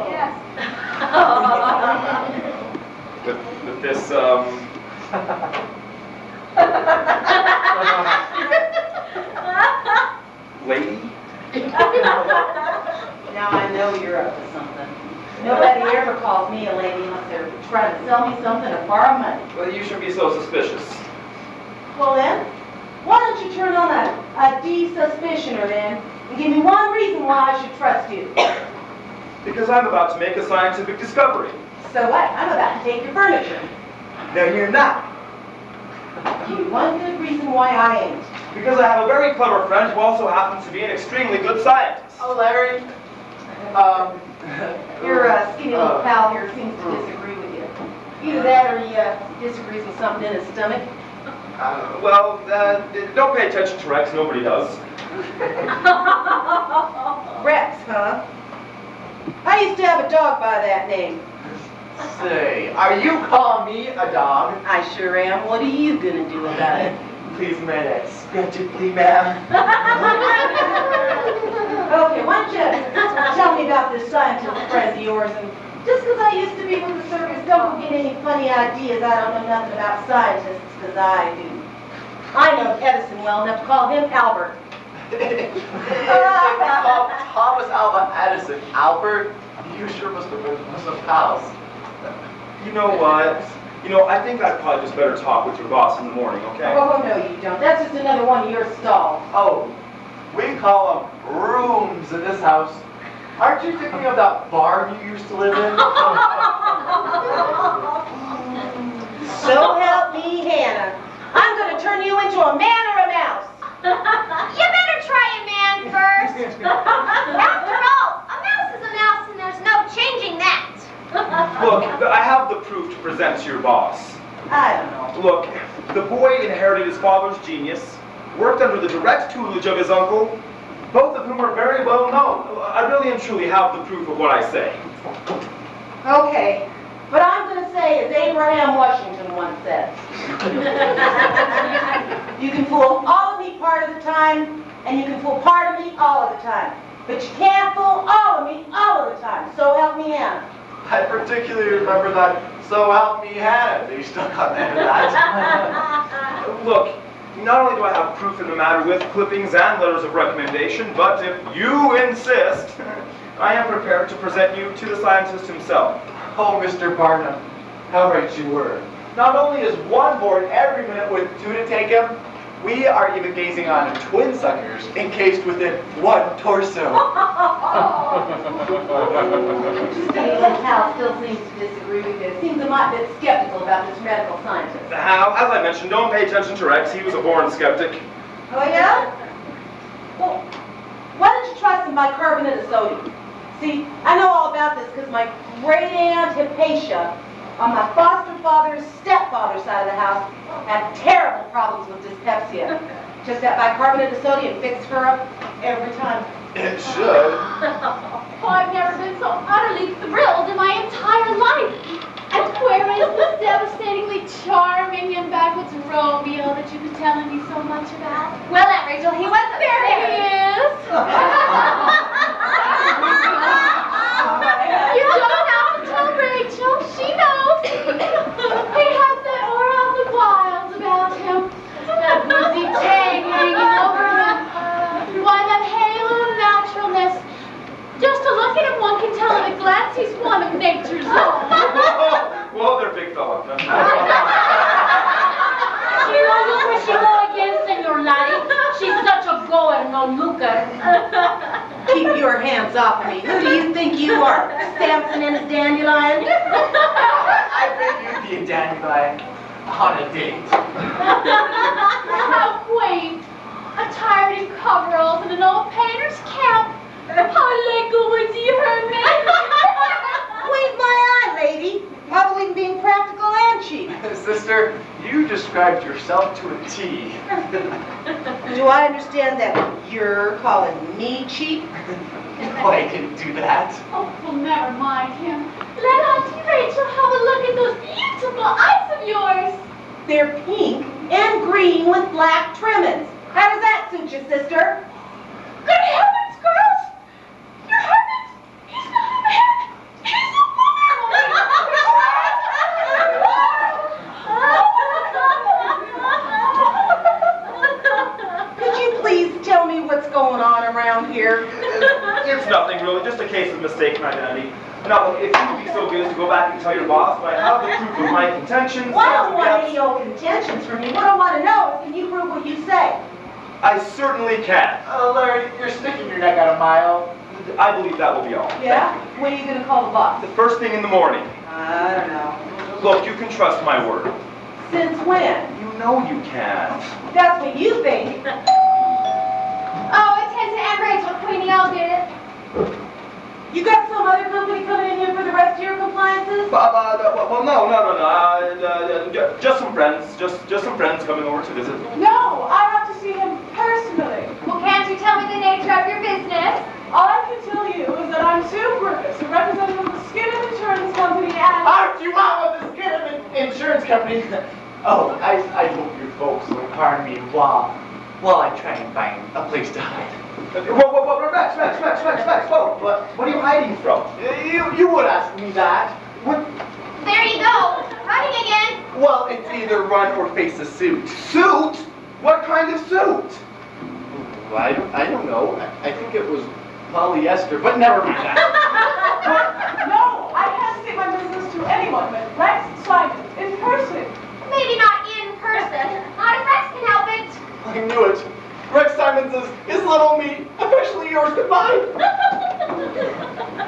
Yes. with this, lady? Now I know you're up to something. Nobody ever calls me a lady unless they're trying to sell me something or borrow money. Well, you should be so suspicious. Well then, why don't you turn on a de-suspicioner then and give me one reason why I should trust you? Because I'm about to make a scientific discovery. So what? I'm about to take your furniture. No, you're not. Give me one good reason why I ain't. Because I have a very clever friend who also happens to be an extremely good scientist. Oh, Larry. Your skinny little pal here seems to disagree with you. Either that or he disagrees with something in his stomach. Don't pay attention to Rex. Nobody does. Rex, huh? I used to have a dog by that name. Say, are you calling me a dog? I sure am. What are you gonna do about it? Please, may I scratch it, please, ma'am? Okay, why don't you tell me about this scientific friend of yours? And just because I used to be with the circus, don't get any funny ideas. I don't know nothing about scientists, because I do. I know Edison well enough to call him Albert. If they call Thomas Alva Edison Albert, you sure must have been some pals. You know what? I think I'd probably just better talk with your boss in the morning, okay? Oh, no, you don't. That's just another one of your stalls. Oh, we call them rooms in this house. Aren't you thinking of that barn you used to live in? So help me, Hannah. I'm going to turn you into a man or a mouse. You better try a man first. After all, a mouse is a mouse and there's no changing that. Look, I have the proof to present to your boss. I don't know. Look, the boy inherited his father's genius, worked under the direct tutelage of his uncle, both of whom are very well known. I really and truly have the proof of what I say. Okay, but I'm going to say as Abraham Washington once said, you can fool all of me part of the time, and you can fool part of me all of the time. But you can't fool all of me all of the time. So help me Hannah. I particularly remember that "So help me, Hannah" that you stuck on the end of that. Look, not only do I have proof in the matter with clippings and letters of recommendation, but if you insist, I am prepared to present you to the scientist himself. Oh, Mr. Barnum, how right you were. Not only is one born every minute with two to take him, we are even gazing on twin suckers encased within one torso. Skinny little pal still seems to disagree with you. Seems a bit skeptical about this medical scientist. Now, as I mentioned, don't pay attention to Rex. He was a born skeptic. Oh, yeah? Well, why don't you try some bicarbonate of sodium? See, I know all about this because my great aunt Hypatia, on my foster father's stepfather's side of the house, had terrible problems with dyspepsia. Just that bicarbonate of sodium fixed her up every time. It should. Oh, I've never been so utterly thrilled in my entire life. And where is this devastatingly charming young Backwoods Romeo that you've been telling me so much about? Well, Aunt Rachel, he wasn't There he is. You don't have to tell Rachel. She knows. He has that aura of the wilds about him. That woodsy tang hanging over him. Why, that halo of naturalness. Just to look at him, one can tell at a glance he's one of nature's own. Well, they're big fellows. She won't look where she go again, Senor Lottie. She's such a goer, no looker. Keep your hands off of me. Who do you think you are? Samson and his dandelion? I bet you'd be a dandelion on a date. How quaint. Attired in coveralls and an old painter's cap. How like a woodsy hermit. Wave my eye, lady. I believe in being practical and cheap. Sister, you described yourself to a T. Do I understand that you're calling me cheap? No, I didn't do that. Oh, well, never mind him. Let Auntie Rachel have a look at those beautiful eyes of yours. They're pink and green with black trimmings. How does that suit you, sister? Good heavens, girls! Your husband, he's not a man. He's a Could you please tell me what's going on around here? It's nothing really, just a case case of mistaken identity. Now, look, if you would be so good as to go back and tell your boss that I have the proof of my contentions. Well, I don't want any old contentions from you. What I want to know is, can you prove what you say? I certainly can. Larry, you're sticking your neck out a mile. I believe that will be all. Yeah? When are you going to call the boss? The first thing in the morning. I don't know. Look, you can trust my word. Since when? You know you can. That's what you think. Oh, attention and Rachel, Queenie, I'll get it. You got some other company coming in here for the rest of your compliances? Well, no. Just some friends. Just some friends coming over to visit. No, I have to see him personally. Well, can't you tell me the nature of your business? All I can tell you is that I'm Sue Burgess, a representative of the Skinner Insurance Company, and... Aren't you out with the Skinner Insurance Company? Oh, I hope your folks will pardon me while I try and find a place to hide. Whoa, Max, whoa. What are you hiding from? You would ask me that. What? There you go. Running again. Well, it's either run or face a suit. Suit? What kind of suit? Well, I don't know. I think it was polyester, but never mind that. No, I can't state my business to anyone but Rex Simon in person. Maybe not in person. Not if Rex can help it. I knew it. Rex Simons is little me, officially yours goodbye.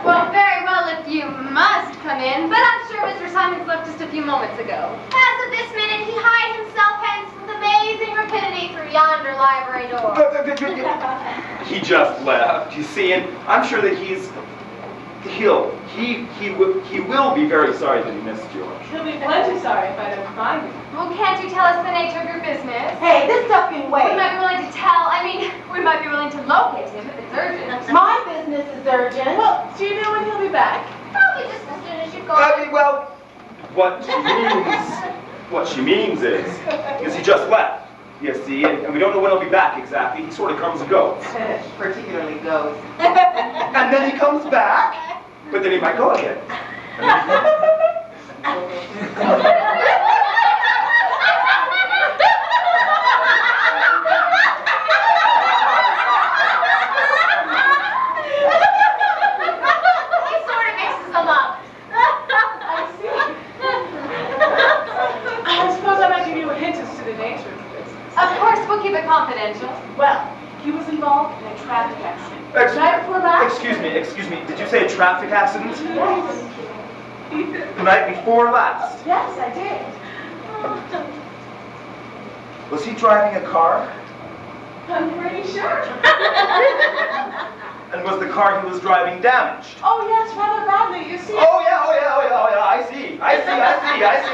Well, very well if you must come in, but I'm sure Mr. Simons left just a few moments ago. As of this minute, he hides himself hence with amazing rapidity through yonder library door. He just left, you see, and I'm sure that he will be very sorry that he missed George. He'll be plenty sorry if I don't find him. Well, can't you tell us the nature of your business? Hey, this stuff can We wait. might be willing to we might be willing to locate him if it's urgent. My business is urgent. Well, do you know when he'll be back? Probably just as soon as you go. Well, what she means is he just left, you see, and we don't know when he'll be back exactly. He sort of comes and goes. Particularly goes. And then he comes back, but then he might go again. Confidential. Well, he was involved in a traffic accident. The night before last? Excuse me, did you say a traffic accident? Yes. The night before last? Yes, I did. Was he driving a car? I'm pretty sure. And was the car he was driving damaged? Oh, yes, rather badly, you see. Oh yeah, I see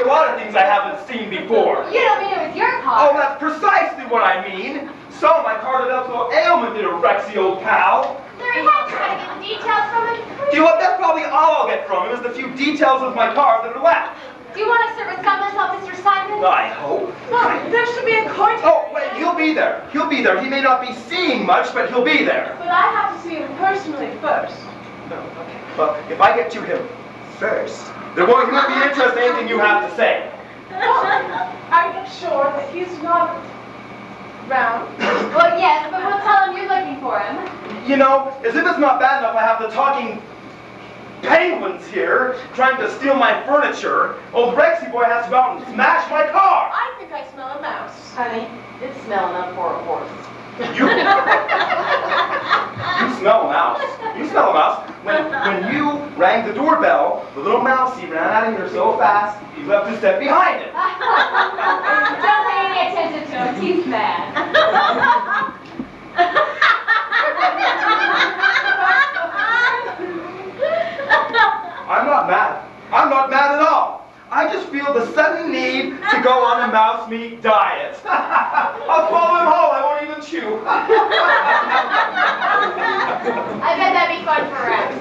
a lot of things I haven't seen before. You don't mean it was your car. Oh, that's precisely what I mean. So my car developed a little ailment, did a Rexy old pal. Larry had to try to get the details from him. Do you know what? That's probably all I'll get from him is the few details of my car that are left. Do you want to serve a summons on Mr. Simon? I hope. No, there should be a court. Oh, wait, he'll be there. He may not be seeing much, but he'll be there. But I have to see him personally first. No, okay. Well, if I get to him first, he won't be interested in anything you have to say. Are you sure that he's not around? Well, yes, but we'll tell him you're looking for him. You know, as if it's not bad enough I have the talking penguins here trying to steal my furniture, old Rexy boy has to go out and smash my car. I think I smell a mouse. Honey, it's smelling up for a horse. You smell a mouse. You smell a mouse. When you rang the doorbell, the little mousey ran out of here so fast, he left his step behind it. Don't pay any attention to him. He's mad. I'm not mad. I'm not mad at all. I just feel the sudden need to go on a mouse meat diet. I'll swallow him whole. I won't even chew. I bet that'd be fun for Rex.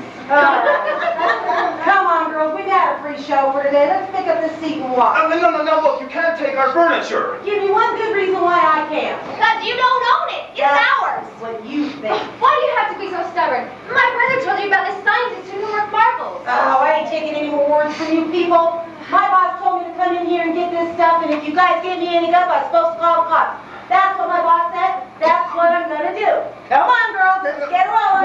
Come on, girls. We've had a free show for today. Let's pick up this seat and walk. No, look, you can't take our furniture. Give me one good reason why I can't. Because you don't own it. It's ours. What you think. Why do you have to be so stubborn? My brother told you about the scientist who can work marbles. Oh, I ain't taking any more words from you people. My boss told me to come in here and get this stuff, and if you guys give me any gup, I'm supposed to call the cops. That's what my boss said. That's what I'm gonna do. Come on, girls, let's get rolling.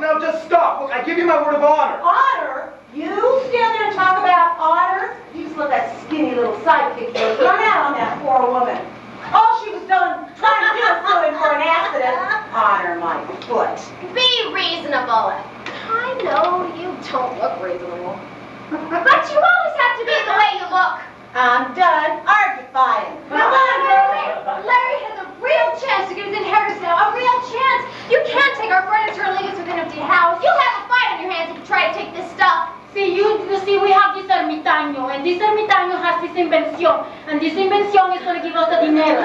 Now, just stop. Look, I give you my word of honor. Honor? You stand there and talk about honor? You just let that skinny little sidekick of yours run out on that poor woman. All she was trying to do was go in for an accident. Honor my foot. Be reasonable. I know you don't look reasonable. But you always have to be the way you look. I'm done argufying. Come on, Larry. Larry has a real chance to get his inheritance now. A real chance. You can't take our furniture and leave us with an empty house. You'll have a fight on your hands if you try to take this stuff. See, you see, we have this ermitaño, and this ermitaño has this invención, and this invención is going to give us the dinero.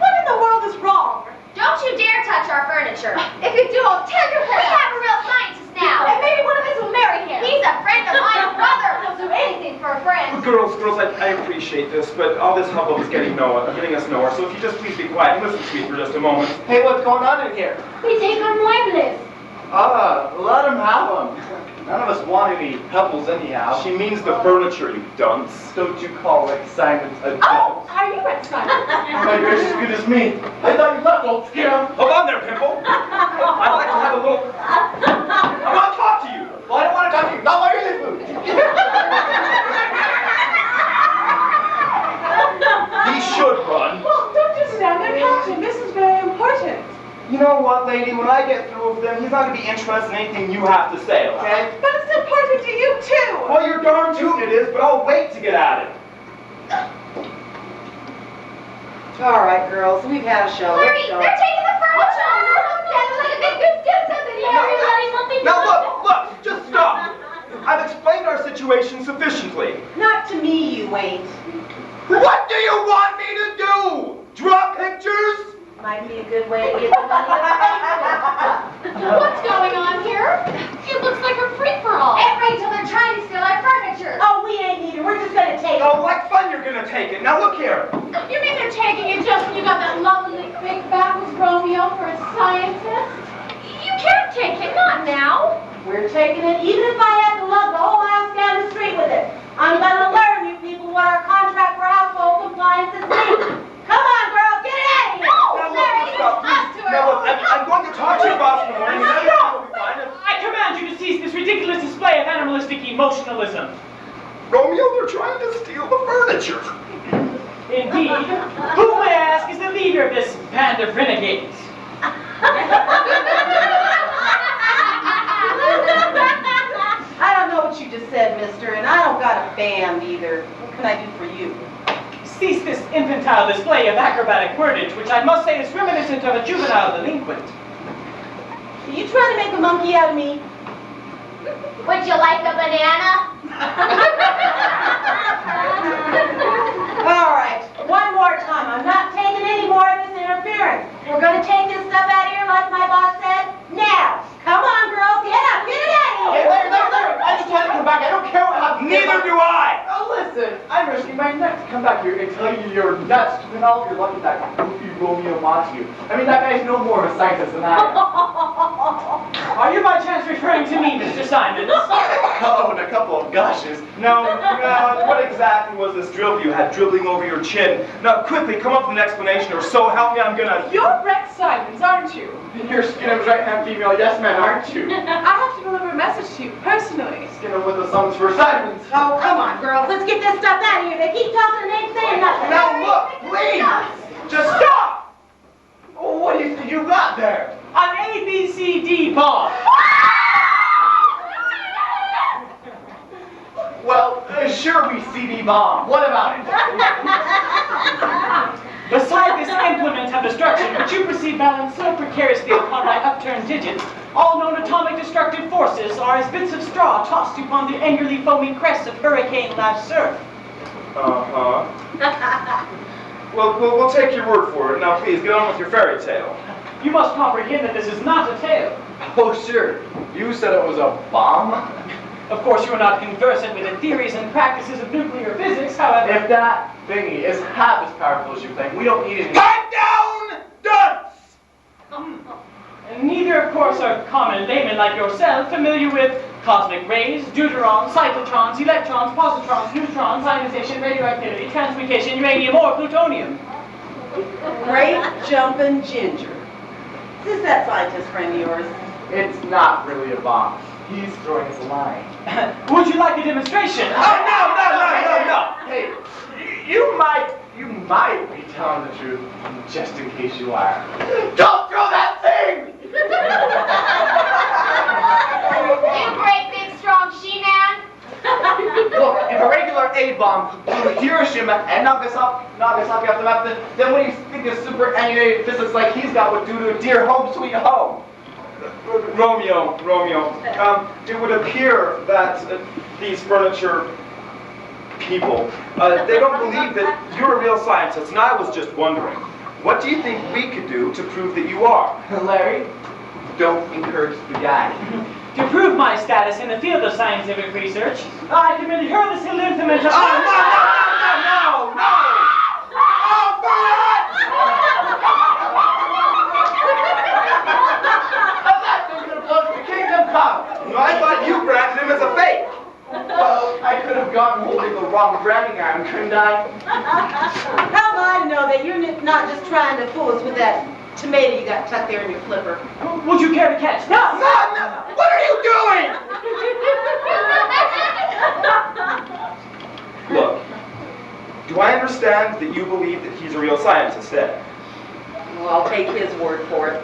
What in the world is wrong? Don't you dare touch our furniture. If you do, I'll tear your head. We have a real scientist now. And maybe one of us will marry him. He's a friend of mine, a brother. He'll do anything for a friend. Girls, I appreciate this, but all this hubbub is getting us nowhere. So if you just please be quiet and listen to me for just a moment. Hey, what's going on in here? We take our muebles. Let them have them. None of us want any pebbles anyhow. She means the furniture, you dunce. Don't you call Rex Simons a dunce? Oh, are you Rex Simon? My gracious goodness me. I thought you left, old skim. Hold on there, Pimple. I'd like to have a little... I want to talk to you. Well, I don't want to talk to you. Not while you're in food. He should run. Well, don't just stand there, Captain. This is very important. You know what, lady? When I get through with them, he's not going to be interested in anything you have to say, okay? But it's important to you, too. Well, you're darn tootin' it is, but I'll wait to get at it. All right, girls, we've had a show. Larry, they're taking the furniture. Do something, Larry. Larry, something. Now look, just stop. I've explained our situation sufficiently. Not to me, you ain't. What do you want me to do? Draw pictures? Might be a good way to get the money to pay for it. What's going on here? It looks like a free-for-all. Aunt Rachel, they're trying to steal our furniture. Oh, we ain't either. We're just gonna take it. Oh, what fun you're gonna take it. Now look here. You mean they're taking it just when you got that lovely big Backwoods Romeo for a scientist? You can't take it, not now. We're taking it, even if I had to lug the whole house down the street with it. I'm gonna learn you people what our contract for household compliances means. Come on, girls, get it out of here. Now look, stop, please. Now look, I'm going to talk to your boss in the morning. Stop! I command you to cease this ridiculous display of animalistic emotionalism. Romeo, they're trying to steal the furniture. Indeed. Who, may I ask, is the leader of this band of renegades? I don't know what you just said, mister, and I don't got a band either. What can I do for you? Cease this infantile display of acrobatic wordage, which I must say is reminiscent of a juvenile delinquent. Are you trying to make a monkey out of me? Would you like a banana? All right, one more time. I'm not taking any more of this interference. We're going to take this stuff out of here like my boss said. Now, come on, girls, get up, get it out of Hey, here. Larry, I just had to come back. I don't care what happens. Neither do I. Oh, listen, I'm risking my neck to come back here and tell you you're nuts to win all of your luck that goofy Romeo wants you. I mean, that guy's no more of a scientist than I am. Are you by chance referring to me, Mr. Simons? Oh, and a couple of gushes. No, what exactly was this drivel you had dribbling over your chin? Now, quickly, come up with an explanation, or so help me, I'm gonna... You're Rex Simons, aren't you? You're Skinner's right-hand female yes man, aren't you? I have to deliver a message to you personally. Skinner with the summons for Simons. Oh, come on, girls, let's get this stuff out of here. They keep talking and they ain't saying nothing. Now look, please! Just stop! Oh, what do you think you got there? An ABCD bomb. Well, sure we CD bomb. What about it? Beside this implement of destruction, which you perceive balanced so precariously upon my upturned digits, all known atomic destructive forces are as bits of straw tossed upon the angrily foaming crest of hurricane-lashed surf. Uh-huh. Well, we'll take your word for it. Now, please, get on with your fairy tale. You must comprehend that this is not a tale. Oh, sure. You said it was a bomb? Of course, you are not conversant with the theories and practices of nuclear physics, however... If that thingy is half as powerful as you think, we don't need it. Pipe down, dunce! Neither, of course, are common laymen like yourself familiar with cosmic rays, deuterons, cyclotrons, electrons, positrons, neutrons, ionization, radioactivity, transmutation, uranium, or plutonium. Great jumping ginger. Is this that scientist friend of yours? It's not really a bomb. He's throwing us a line. Would you like a demonstration? No. Hey, you might be telling the truth, just in case you are. Don't throw that thing! You great big strong she-man. Look, if a regular A-bomb blew Hiroshima and Nagasaki off the map, then what do you think a superannuated physics like he's got would do to a dear home sweet home? Romeo, it would appear that these furniture people, they don't believe that you're a real scientist, and I was just wondering, what do you think we could do to prove that you are? Larry, don't encourage the guy. To prove my status in the field of scientific research, I committed her this implement of... No! Oh, That thing's gonna blow the kingdom come! no, I thought you branded him as a fake. Well, I could have gone holding the wrong branding iron, couldn't I? How am I to know that you're not just trying to fool us with that tomato you got tucked there in your flipper? Would you care to catch? No! What are you doing? Look, do I understand that you believe that he's a real scientist then? Well, I'll take his word for it.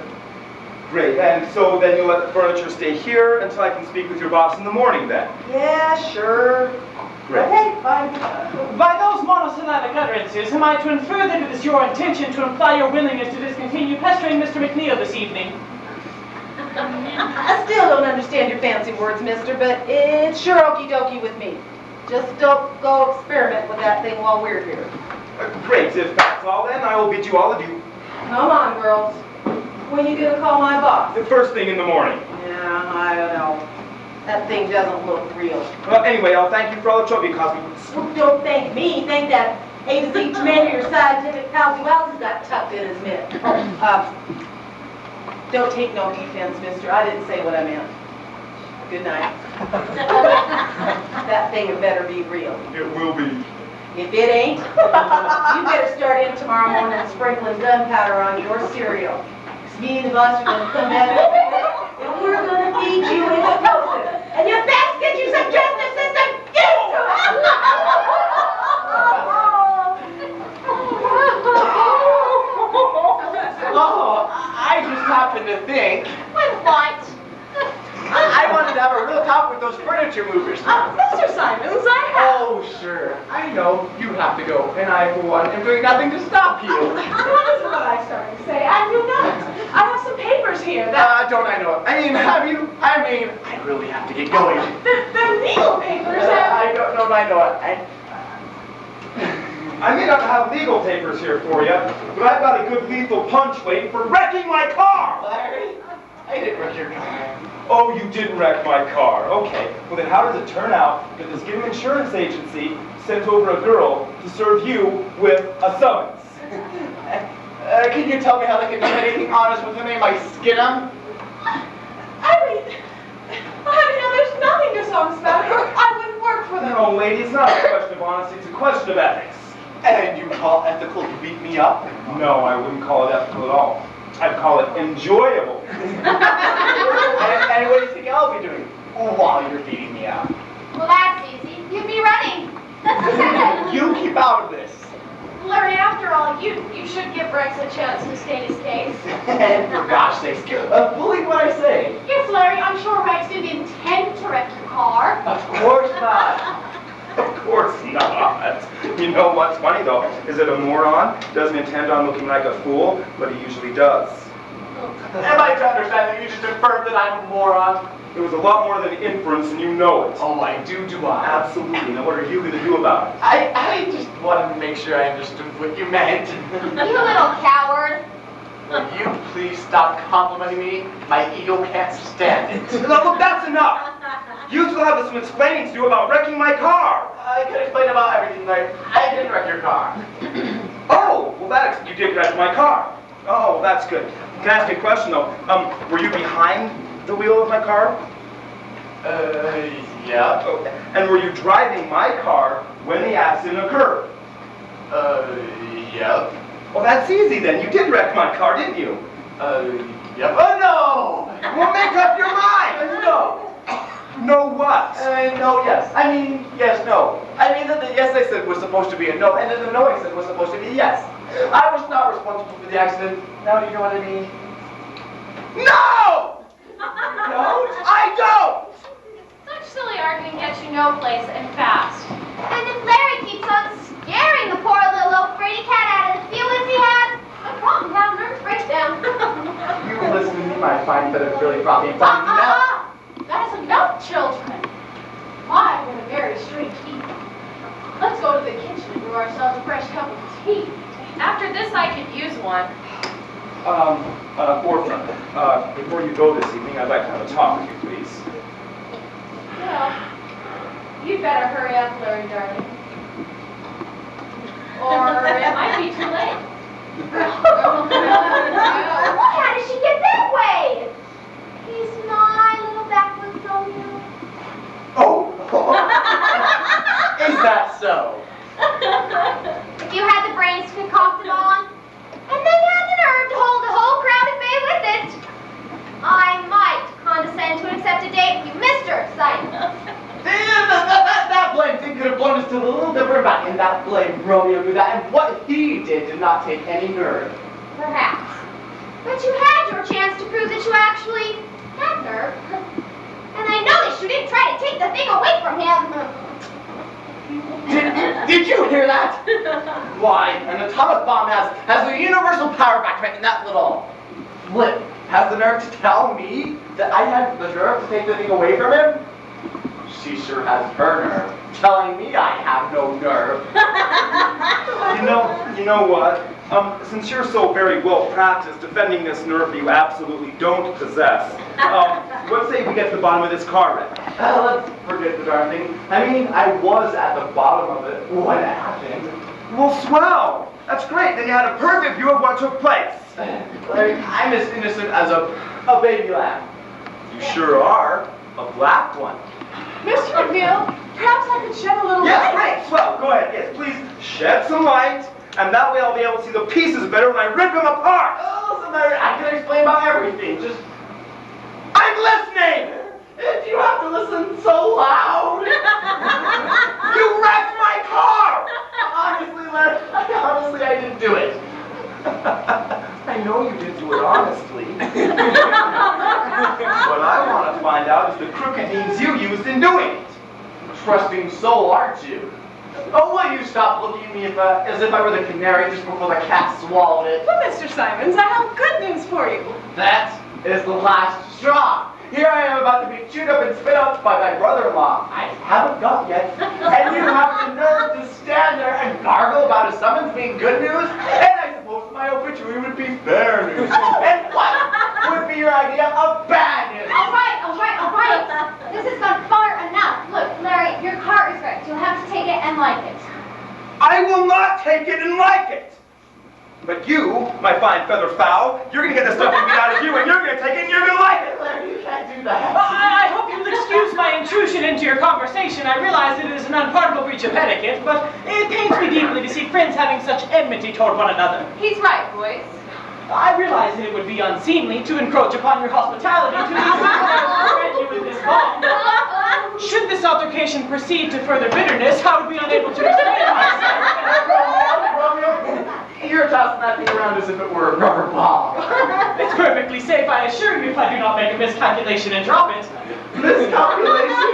Great, and so then you'll let the furniture stay here until I can speak with your boss in the morning then? Yeah, sure. Great. Okay, fine. By those monosyllabic utterances, am I to infer that it is your intention to imply your willingness to discontinue pestering Mr. McNeil this evening? I still don't understand your fancy words, mister, but it's sure okie dokie with me. Just don't go experiment with that thing while we're here. Great, if that's all then, I will bid you all adieu. Come on, girls. When you gonna call my boss? The first thing in the morning. Yeah, I don't know. That thing doesn't look real. Well, anyway, I'll thank you for all the trouble you caused me. Well, don't thank me. Thank that A to Z tomato your scientific palsy Wowsy's got tucked in his mitt. Don't take no offense, mister. I didn't say what I meant. Good night. That thing had better be real. It will be. If it ain't, you better start in tomorrow morning sprinkling gunpowder on your cereal. 'Cause me and the boss are gonna come at it, and we're gonna feed you explosive. And you best get you some justice system used to it! Oh, I just happened to think With what? I wanted to have a real talk with those furniture movers. Mr. Simons, I have. Oh, sure. I know you have to go, and I, for one, am doing nothing to stop you. That is what I started to say. I do not. I have some papers here that... Don't I know it? I mean, have you? I really have to get going. They're legal papers that... I don't know if I know it. I may not have legal papers here for you, but I've got a good lethal punch waiting for wrecking my car! Larry, I didn't wreck your car. Oh, you didn't wreck my car. Okay. Well, then how does it turn out that this given insurance agency sent over a girl to serve you with a summons? Can you tell me how they can do anything honest with the name I skin 'em? I mean, there's nothing dishonest about it, or I wouldn't work for them. No, lady, it's not a question of honesty, it's a question of ethics. And you call ethical to beat me up? No, I wouldn't call it ethical at all. I'd call it enjoyable. And what do you think I'll be doing while you're beating me up? Well, that's easy. You'd be running. You keep out of this. Larry, after all, you should give Rex a chance to state his case. And for gosh sakes, believe what I say. Yes, Larry, I'm sure Rex didn't intend to wreck your car. Of course not. Of course not. You know what's funny though, is that a moron doesn't intend on looking like a fool, but he usually does. Am I to understand that you just inferred that I'm a moron? It was a lot more than inference, and you know it. Oh, I do I? Absolutely. Now what are you going to do about it? I just wanted to make sure I understood what you meant. You little coward. Will you please stop complimenting me? My ego can't stand it. Now look, that's enough. You still have some explaining to do about wrecking my car. I could explain about everything, Larry. I didn't wreck your car. Oh, well you did wreck my car. Oh, well, that's good. Can I ask you a question though? Were you behind the wheel of my car? Yeah. Oh, and were you driving my car when the accident occurred? Yeah. Well, that's easy then. You did wreck my car, didn't you? Yep. Oh, no! Well, make up your mind! No. No what? No, yes. I mean, yes, no. I mean, the yes I said was supposed to be a no, and then the no I said was supposed to be a yes. I was not responsible for the accident. Now do you know what I mean? No! No? I don't! Such silly arguing gets you no place and fast. And if Larry keeps on scaring the poor little old fraidy cat out of the feelings he has, I'll probably have a nervous breakdown. You listen to me, my fine feathered frilly property. Now. That is enough, children. My, what a very strange evening. Let's go to the kitchen and brew ourselves a fresh cup of tea. After this, I could use one. Orphan, before you go this evening, I'd like to have a talk with you, please. Well, you'd better hurry up, Larry, darling. Or it might be too late. How did she get that way? He's my little backwoods Romeo. Oh! Is that so? If you had the brains to concoct it on, and then had the nerve to hold the whole crowd at bay with it, I might condescend to accept a date with you, Mr. Simon. That blame thing could have blown us to the little different back, and that blame Romeo knew that, and what he did not take any nerve. Perhaps. But you had your chance to prove that you actually had nerve. And I noticed you didn't try to take the thing away from him. Did you hear that? Why, an atomic bomb has a universal power back and that little flip has the nerve to tell me that I had the nerve to take the thing away from him? She sure has her nerve, telling me I have no nerve. You know what? Since you're so very well practiced defending this nerve you absolutely don't possess, let's say we get to the bottom of this car wreck. Let's forget the darn thing. I mean, I was at the bottom of it when it happened. Well, swell! That's great. Then you had a perfect view of what took place. Larry, I'm as innocent as a baby lamb. You sure are. A black one. Mr. McNeil, perhaps I could shed a little Yes, light. great. Swell. Go ahead. Yes, please shed some light, and that way I'll be able to see the pieces better when I rip them apart. Oh, listen, Larry, I can explain about everything. Just, I'm listening! if you have to listen so loud. You wrecked my car! Honestly, Larry, honestly, I didn't do it. I know you did do it honestly. What I want to find out is the crooked means you used in doing it. Trusting soul, aren't you? Oh, will you stop looking at me as if I were the canary just before the cat swallowed it? Well, Mr. Simons, I have good news for you. That is the last straw. Here I am about to be chewed up and spit out by my brother-in-law. I haven't got yet. And you have the nerve to stand there and gargle about a summons being good news? And I suppose my obituary would be fair news. And what would be your idea of bad news? All right. This has gone far enough. Look, Larry, your car is wrecked. You'll have to take it and like it. I will not take it and like it. But you, my fine feather fowl, you're going to get the stuff you get out of you, and you're going to take it and you're going to like it. Larry, you can't do that. I hope you'll excuse my intrusion into your conversation. I realize it is an unpardonable breach of etiquette, but it pains me deeply to see friends having such enmity toward one another. He's right, boys. I realize that it would be unseemly to encroach upon your hospitality to the extent that I will threaten you with this bomb. Should this altercation proceed to further bitterness, I would be unable to restrain myself. Romeo, you're tossing that thing around as if it were a rubber ball. It's perfectly safe, I assure you, if I do not make a miscalculation and drop it. Miscalculation?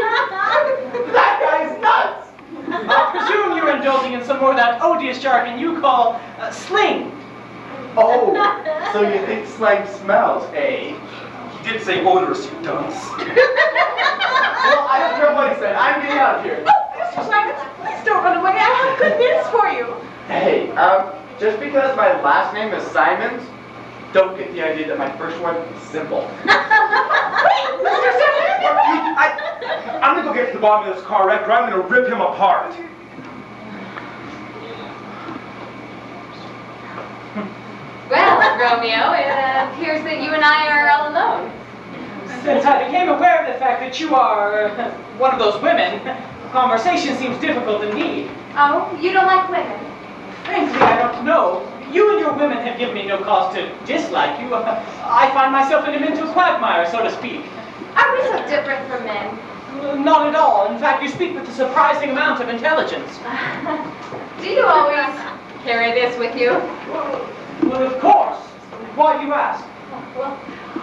That guy's nuts! I presume you're indulging in some more of that odious jargon you call sling. Oh, so you think slang smells, eh? He did say odorous, you dunce. Well, I don't care what he said. I'm getting out of here. Mr. Simons, please don't run away. I have good news for you. Hey, just because my last name is Simons, don't get the idea that my first one is simple. Wait, Mr. Simons! I'm going to go get to the bottom of this car wreck, or I'm going to rip him apart. Well, Romeo, it appears that you and I are all alone. Since I became aware of the fact that you are one of those women, conversation seems difficult indeed. Oh, you don't like women? Frankly, I don't know. You and your women have given me no cause to dislike you. I find myself in a mental quagmire, so to speak. Are we so different from men? Not at all. In fact, you speak with a surprising amount of intelligence. Do you always carry this with you? Well, of course. Why do you ask? Well,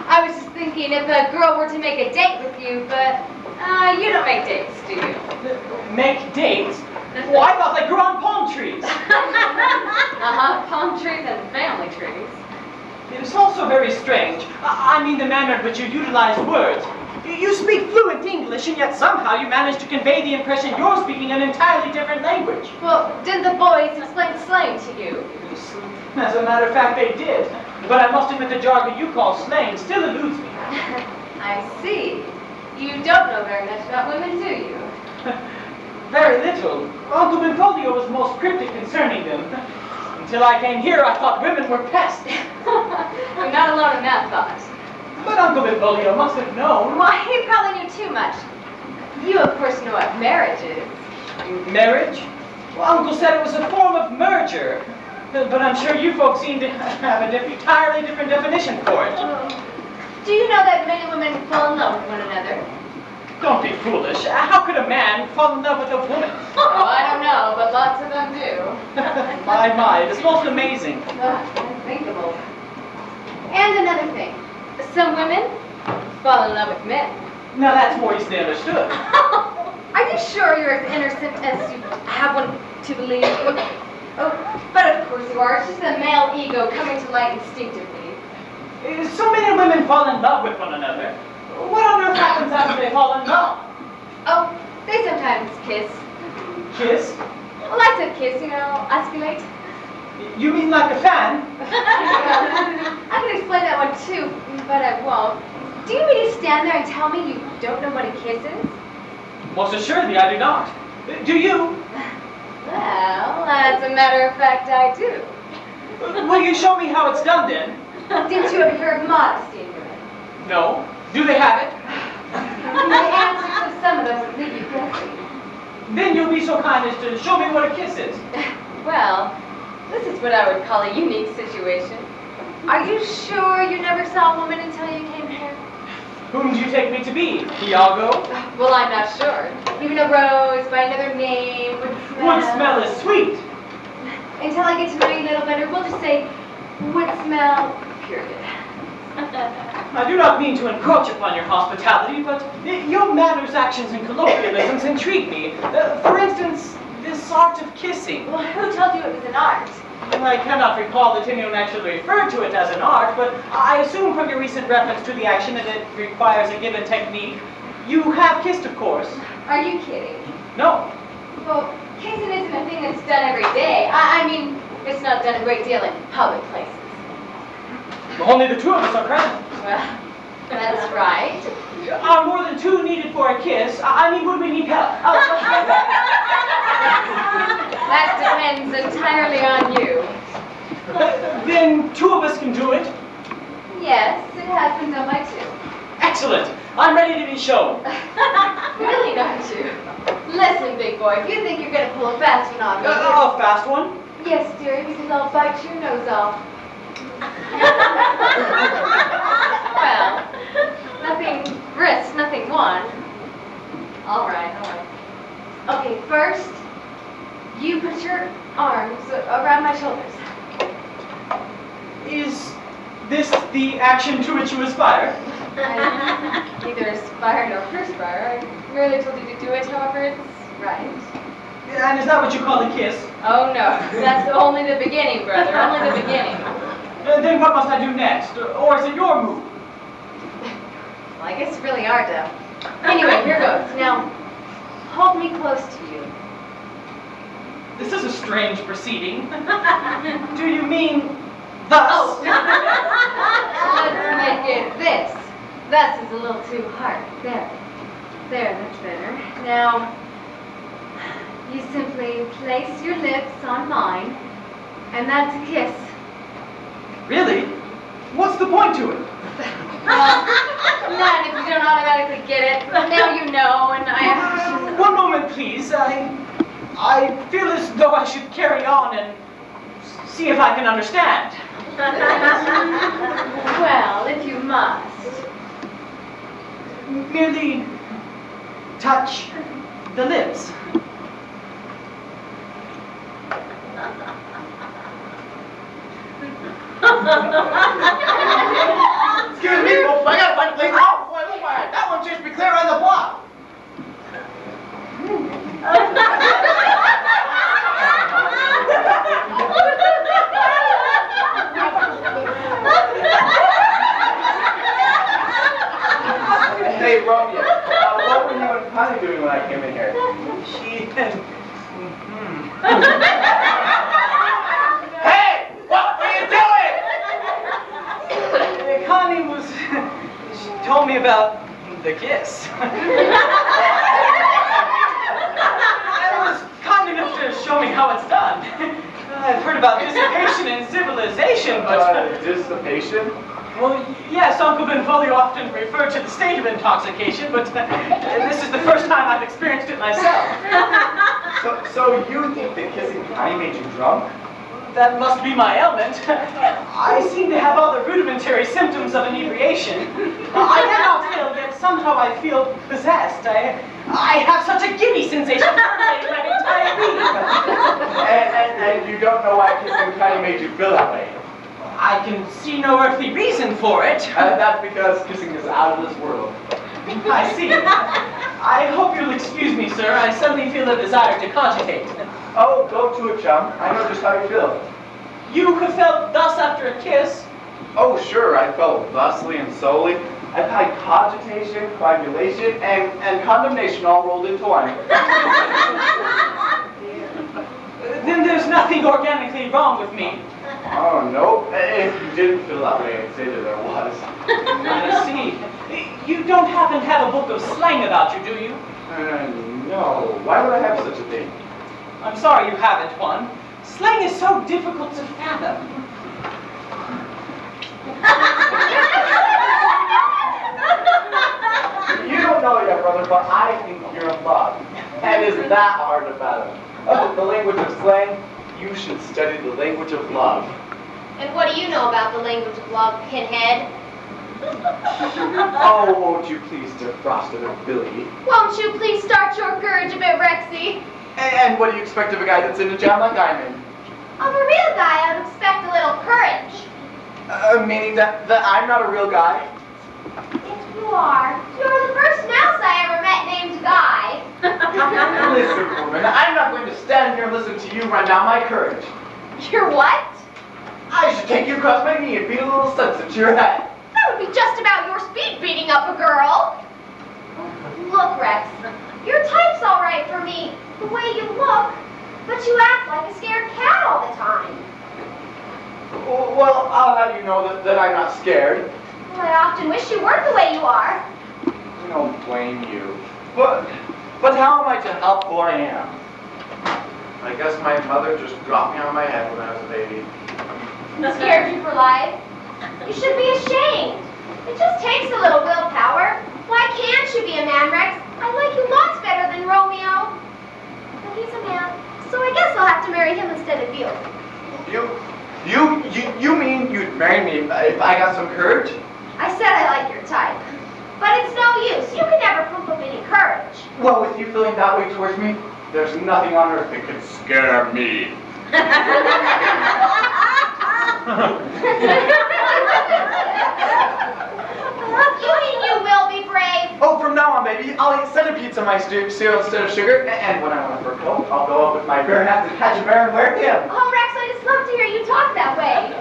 I was just thinking if a girl were to make a date with you, but you don't make dates, do you? Make dates? Well, I thought they grew on palm trees. Palm trees and family trees. It is also very strange. I mean the manner in which you utilize words. You speak fluent English, and yet somehow you manage to convey the impression you're speaking an entirely different language. Well, didn't the boys explain slang to you? As a matter of fact, they did. But I must admit the jargon you call slang still eludes me. I see. You don't know very much about women, do you? Very little. Uncle Benfolio was most cryptic concerning them. Until I came here, I thought women were pests. You're not alone in that thought. But Uncle Benfolio must have known. Why, he probably knew too much. You, of course, know what marriage is. Marriage? Well, Uncle said it was a form of merger. But I'm sure you folks seem to have an entirely different definition for it. Do you know that men and women fall in love with one another? Don't be foolish. How could a man fall in love with a woman? Oh, I don't know, but lots of them do. My, it's most amazing. Unthinkable. And another thing. Some women fall in love with men. Now that's more easily understood. Are you sure you're as innocent as you have one to believe? Oh, but of course you are. It's just a male ego coming to light instinctively. So many women fall in love with one another. What on earth happens after they fall in love? Oh, they sometimes kiss. Kiss? Well, I said kiss, you know, osculate. You mean like a fan? I can explain that one too, but I won't. Do you mean to stand there and tell me you don't know what a kiss is? Most assuredly, I do not. Do you? Well, as a matter of fact, I do. Will you show me how it's done then? Didn't you ever hear of modesty in women? No. Do they have it? The answers of some of them would leave you guessing. Then you'll be so kind as to show me what a kiss is. Well, this is what I would call a unique situation. Are you sure you never saw a woman until you came here? Whom do you take me to be? Iago? Well, I'm not sure. Even a rose by another name would smell... Would smell is sweet. Until I get to know you a little better, we'll just say would smell, period. I do not mean to encroach upon your hospitality, but your manners, actions, and colloquialisms intrigue me. For instance, this art of kissing. Well, who told you it was an art? I cannot recall that anyone actually referred to it as an art, but I assume from your recent reference to the action that it requires a given technique. You have kissed, of course. Are you kidding? No. Well, kissing isn't a thing that's done every day. I mean, it's not done a great deal in public places. Only the two of us are present. Well, that's right. Are more than two needed for a kiss? I mean, would we need help? Oh, that depends entirely on you. Then two of us can do it. Yes, it has been done by two. Excellent. I'm ready to be shown. Really, aren't you? Listen, big boy, if you think you're going to pull a fast one on me... A fast one? Yes, dearie, because I'll bite your nose off. Well, nothing risked, nothing won. All right. Okay, first, you put your arms around my shoulders. Is this the action to which you aspire? I neither aspire nor perspire. I merely told you to do it however it's right. And is that what you call a kiss? Oh no, that's only the beginning, brother, only the beginning. Then what must I do next? Or is it your move? Well, I guess it's really hard to. Anyway, here goes. Now, hold me close to you. This is a strange proceeding. Do you mean thus? Oh. Let's make it this. Thus is a little too hard. There, that's better. Now, you simply place your lips on mine, and that's a kiss. Really? What's the point to it? Well, none if you don't automatically get it. Now you know, and I have to... One moment, please. I feel as though I should carry on and see if I can understand. Well, if you must. Merely touch the lips. Excuse me, folks, I gotta find a place. Oh, boy, look at that one just be clear on the block. Hey, Romeo, what were you and Connie doing when I came in here? She... Hey, what were you doing? Connie was... She told me about the kiss. And was kind enough to show me how it's done. I've heard about dissipation in civilization, but... Dissipation? Well, yes, Uncle Benvolio often referred to the state of intoxication, but this is the first time I've experienced it myself. So you think that kissing Connie made you drunk? That must be my ailment. I seem to have all the rudimentary symptoms of inebriation. I cannot feel, yet somehow I feel possessed. I have such a giddy sensation permeating my entire being. And you don't know why kissing Connie made you feel that way? I can see no earthly reason for it. That's because kissing is out of this world. I see. I hope you'll excuse me, sir. I suddenly feel a desire to cogitate. Oh, go to it, chum. I know just how you feel. You have felt thus after a kiss? Oh, sure. I felt thusly and solely. I've had cogitation, coagulation, and condemnation all rolled into one. Then there's nothing organically wrong with me. Oh, no. If you didn't feel that way, I'd say that there was. I see. You don't happen to have a book of slang about you, do you? No. Why would I have such a thing? I'm sorry you haven't one. Slang is so difficult to fathom. You don't know yet, brother, but I think you're in love. And isn't that hard to fathom? The language of slang, you should study the language of love. And what do you know about the language of love, Pinhead? Oh, won't you please defrost it, Billy? Won't you please start your courage a bit, Rexy? And what do you expect of a guy that's in a jam like I'm in? Of a real guy, I would expect a little courage. Meaning that I'm not a real guy? Yes, you are. You're the first mouse I ever met named Guy. Listen, woman, I'm not going to stand here and listen to you run down my courage. You're what? I should take you across my knee and beat a little sense into your head. That would be just about your speed beating up a girl. Look, Rex, your type's all right for me, the way you look, but you act like a scared cat all the time. Well, I'll have you know that I'm not scared. Well, I often wish you weren't the way you are. I don't blame you. But how am I to help who I am? I guess my mother just dropped me on my head when I was a baby. Scared you for life? You should be ashamed. It just takes a little willpower. Why can't you be a man, Rex? I like you lots better than Romeo. But he's a man, so I guess I'll have to marry him instead of you. You mean you'd marry me if I got some courage? I said I like your type. But it's no use. You can never prove up any courage. Well, with you feeling that way towards me, there's nothing on earth that could scare me. You mean you will be brave? Oh, from now on, baby, I'll eat centipedes on my cereal instead of sugar, and when I want a fur coat, I'll go up with my bare hands and catch a bear and wear him. Oh, Rex, I just love to hear you talk that way.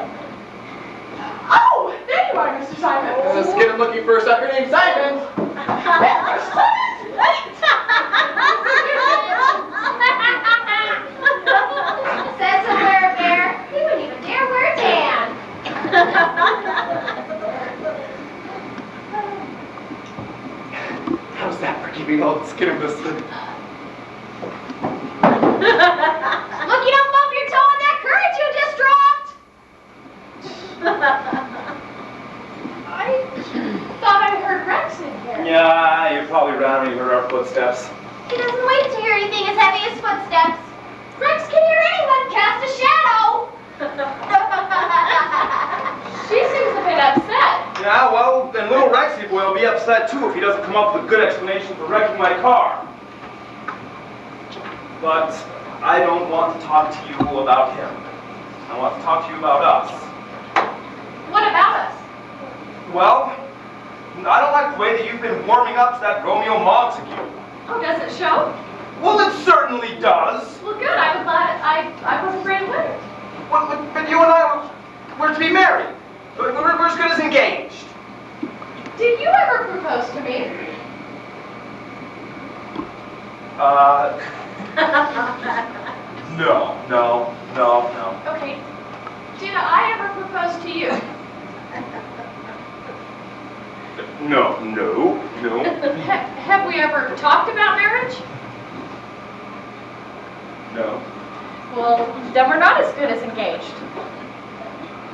Oh, there you are, Mr. Simon. Let's get him looking for a sucker named Simon. Says he'll wear a bear. He wouldn't even dare wear a tan. How's that for keeping old Skinner listening? Look, you don't bump your toe on that courage you just dropped. I thought I heard Rex in here. Yeah, you probably ran when you heard our footsteps. He doesn't wait to hear anything as heavy as footsteps. Rex can hear anyone cast a shadow. upset too if he doesn't come up with a good explanation for wrecking my car. But I don't want to talk to you about him. I want to talk to you about us. What about us? Well, I don't like the way that you've been warming up to that Romeo Montague. Oh, does it show? Well, it certainly does. Well, good. I was glad I wasn't afraid of it. Well, but you and I were to be married. We're as good as engaged. Did you ever propose to me? No. Okay. Did I ever propose to you? No. Have we ever talked about marriage? No. Well, then we're not as good as engaged.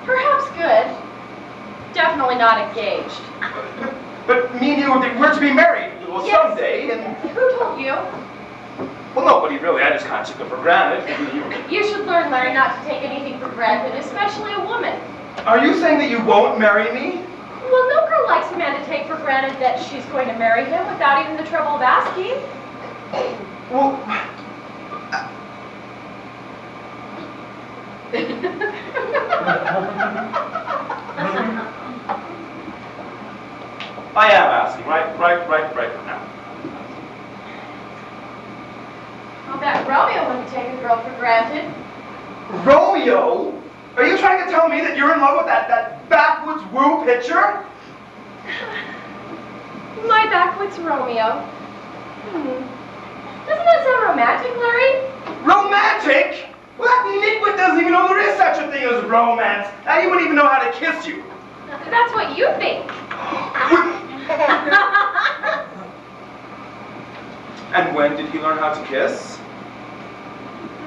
Perhaps good. Definitely not engaged. But me and you were to be married Yes. someday, and... Who told you? Well, nobody really. I just kind of took it for granted. You should learn, Larry, not to take anything for granted, especially a woman. Are you saying that you won't marry me? Well, no girl likes a man to take for granted that she's going to marry him without even the trouble of asking. Well... I am asking, right now. I'll bet Romeo wouldn't take a girl for granted. Romeo? Are you trying to tell me that you're in love with that Backwoods Woo picture? My Backwoods Romeo. Doesn't that sound romantic, Larry? Romantic? Well, that nitwit doesn't even know there is such a thing as romance. Now, he wouldn't even know how to kiss you. That's what you think. And when did he learn how to kiss?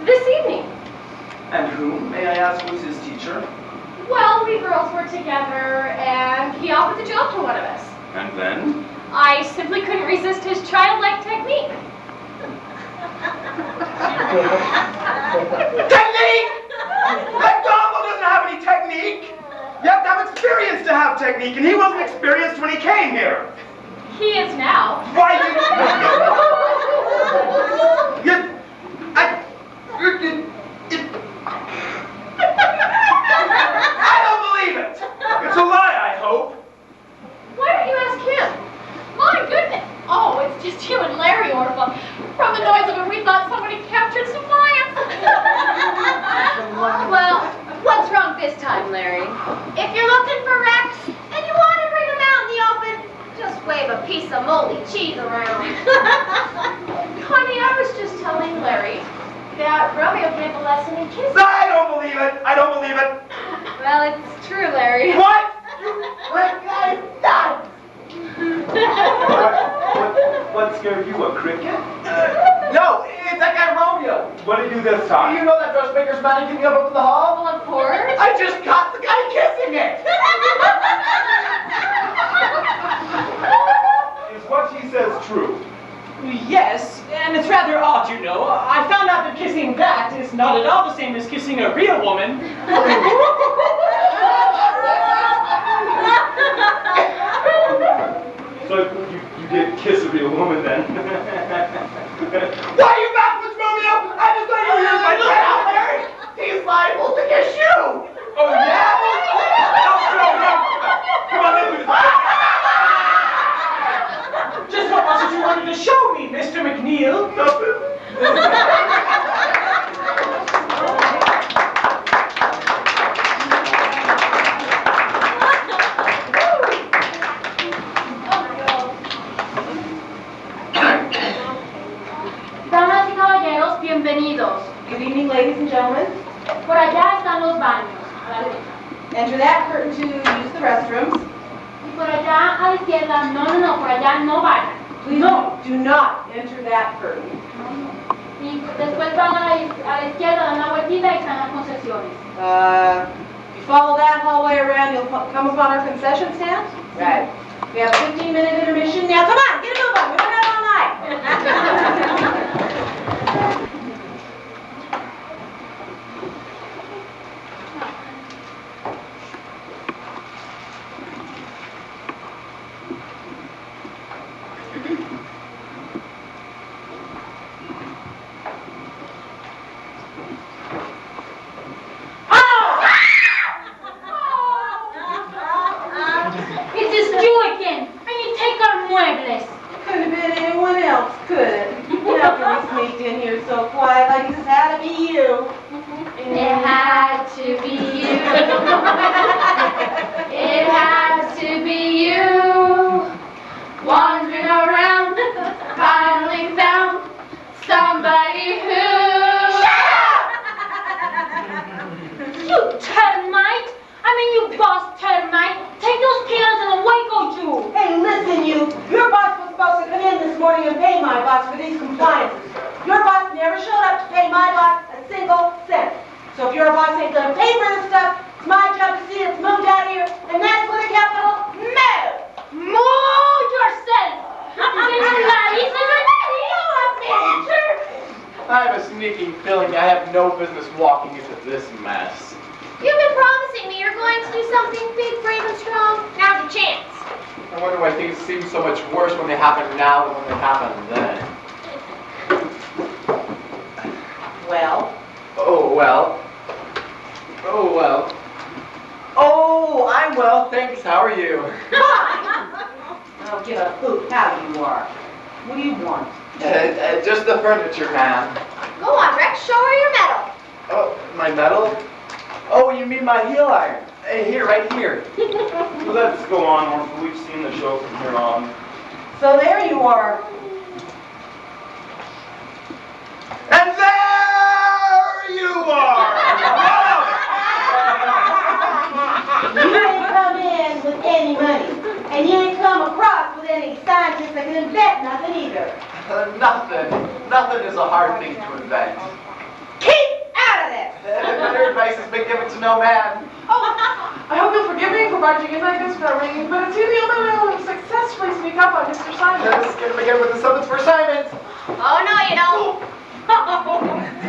This evening. And whom, may I ask, was his teacher? Well, we girls were together, and he offered the job to one of us. And then? I simply couldn't resist his childlike technique. Technique? That Donald doesn't have any technique. You have to have experience to have technique, and he wasn't experienced when he came here. He is now. Why I don't believe it. It's a lie, I hope. Why don't you ask him? My goodness. Oh, it's just you and Larry, Orpha. From the noise of it, we thought somebody captured some lions. Well, what's wrong this time, Larry? If you're looking for Rex and you want to bring him out in the open, just wave a piece of moldy cheese around. Honey, I was just telling Larry that Romeo gave a lesson in kissing. I don't believe it. I don't believe it. Well, it's true, Larry. What? Stop! What scared you, a cricket? No, it's that guy Romeo. What did you do this time? You know that dressmaker's mannequin up in the hall? Well, of course. I just caught the guy kissing it. Is what he says true? Yes, and it's rather odd, you know. I found out that kissing that is not at all the same as kissing a real woman. So you did kiss a real woman then? Why are you Backwoods Romeo? I just thought you were here my friend out there. He's liable to kiss you. Oh yeah? No. Come on, let's do this. Just what was it you wanted to show me, Mr. McNeil? Damas y caballeros, bienvenidos. Good evening, ladies and gentlemen. Por allá están los baños. A la derecha. Enter that curtain to use the restrooms. Y por allá a la izquierda, no, por allá no vayan. Please do not enter that curtain. Y después van a la izquierda, dan una vueltita y están las concesiones. If you follow that hallway around, you'll come upon our concession stand. Right. We have a 15-minute intermission. Now, come on, get a move on. We don't have all night. It is you again. And you take our muebles. Couldn't have been anyone else, could it? After we sneaked in here so quiet, like it just had to be you. It had to be you. It had to be you. Wandering around, finally found somebody who. You termite! I mean, you boss termite! Take those pills and away go you! Hey, listen, you. Your boss was supposed to come in this morning and pay my boss for these compliances. Your boss never showed up to pay my boss a single cent. So if your boss ain't gonna pay for this stuff, it's my job to see it's moved out of here, and that's with a capital move. Move yourself! I have a sneaking feeling I have no business walking into this mess. You've been promising me you're going to do something big, brave, and strong. Now's your chance. I wonder why things seem so much worse when they happen now than when they happened then. Well? Oh, well. Oh, well. Oh, I'm well, thanks. How are you? I don't give a hoot how you are. What do you want? Just the furniture, man. Go on, Rex, show her your medal. Oh, my medal? Oh, you mean my heel iron? Here, right here. Let's go on, Orphan. We've seen the show from here on. So there you are. And there you are! You ain't come in with any money, and you ain't come across with any scientists that can invent nothing either. Nothing. Nothing is a hard thing to invent. Keep out of this! Better advice has been given to no man. I hope you'll forgive me for barging in like this without ringing, but it's you the only one who will successfully sneak up on Mr. Simon. Let's get him again with the summons for Simons. Oh, no, you don't.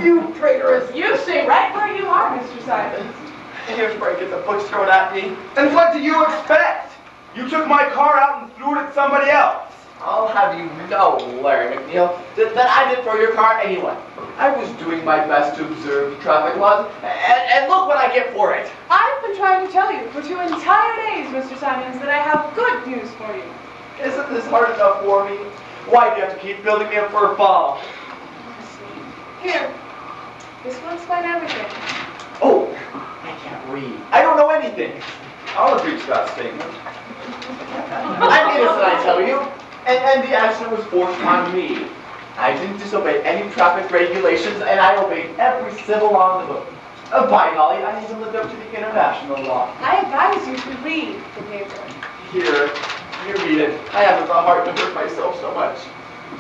You traitorous. You stay right where you are, Mr. Simon. Here's where I get the books thrown at me. And what do you expect? You took my car out and threw it at somebody else. I'll have you know, Larry McNeil, that I didn't throw your car anyway. I was doing my best to observe the traffic laws, and look what I get for it. I've been trying to tell you for 2 entire days, Mr. Simons, that I have good news for you. Isn't this hard enough for me? Why do you have to keep building me up for a fall? Here, this will explain everything. Oh, I can't read. I don't know anything. I'll agree to that statement. I'm innocent, I tell you. And the accident was forced on me. I didn't disobey any traffic regulations, and I obeyed every civil law in the book. By golly, I even lived up to the international law. I advise you to read the paper. Here, you read it. I haven't the heart to hurt myself so much.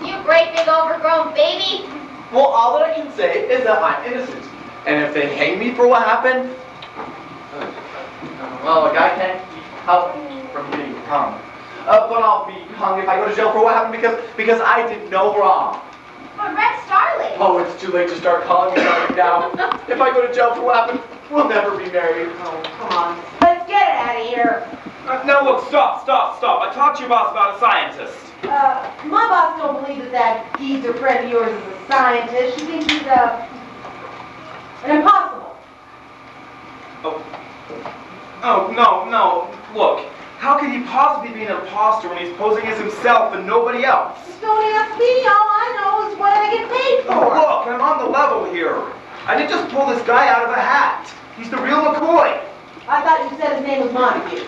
You great big overgrown baby. Well, all that I can say is that I'm innocent. And if they hang me for what happened, well, a guy can't keep help from getting hung. But I'll be hung if I go to jail for what happened because I did no wrong. But Rex Starling. Oh, it's too late to start calling me darling now. If I go to jail for what happened, we'll never be married. Oh, come on. Let's get it out of here. Now look, stop. I talked to your boss about a scientist. My boss don't believe that geezer friend of yours is a scientist. She thinks he's an impossible. Oh, no. Look, how could he possibly be an imposter when he's posing as himself and nobody else? Just don't ask me. All I know is what I get paid Oh, for. look, I'm on the level here. I didn't just pull this guy out of a hat. He's the real McCoy. I thought you said his name was Montague.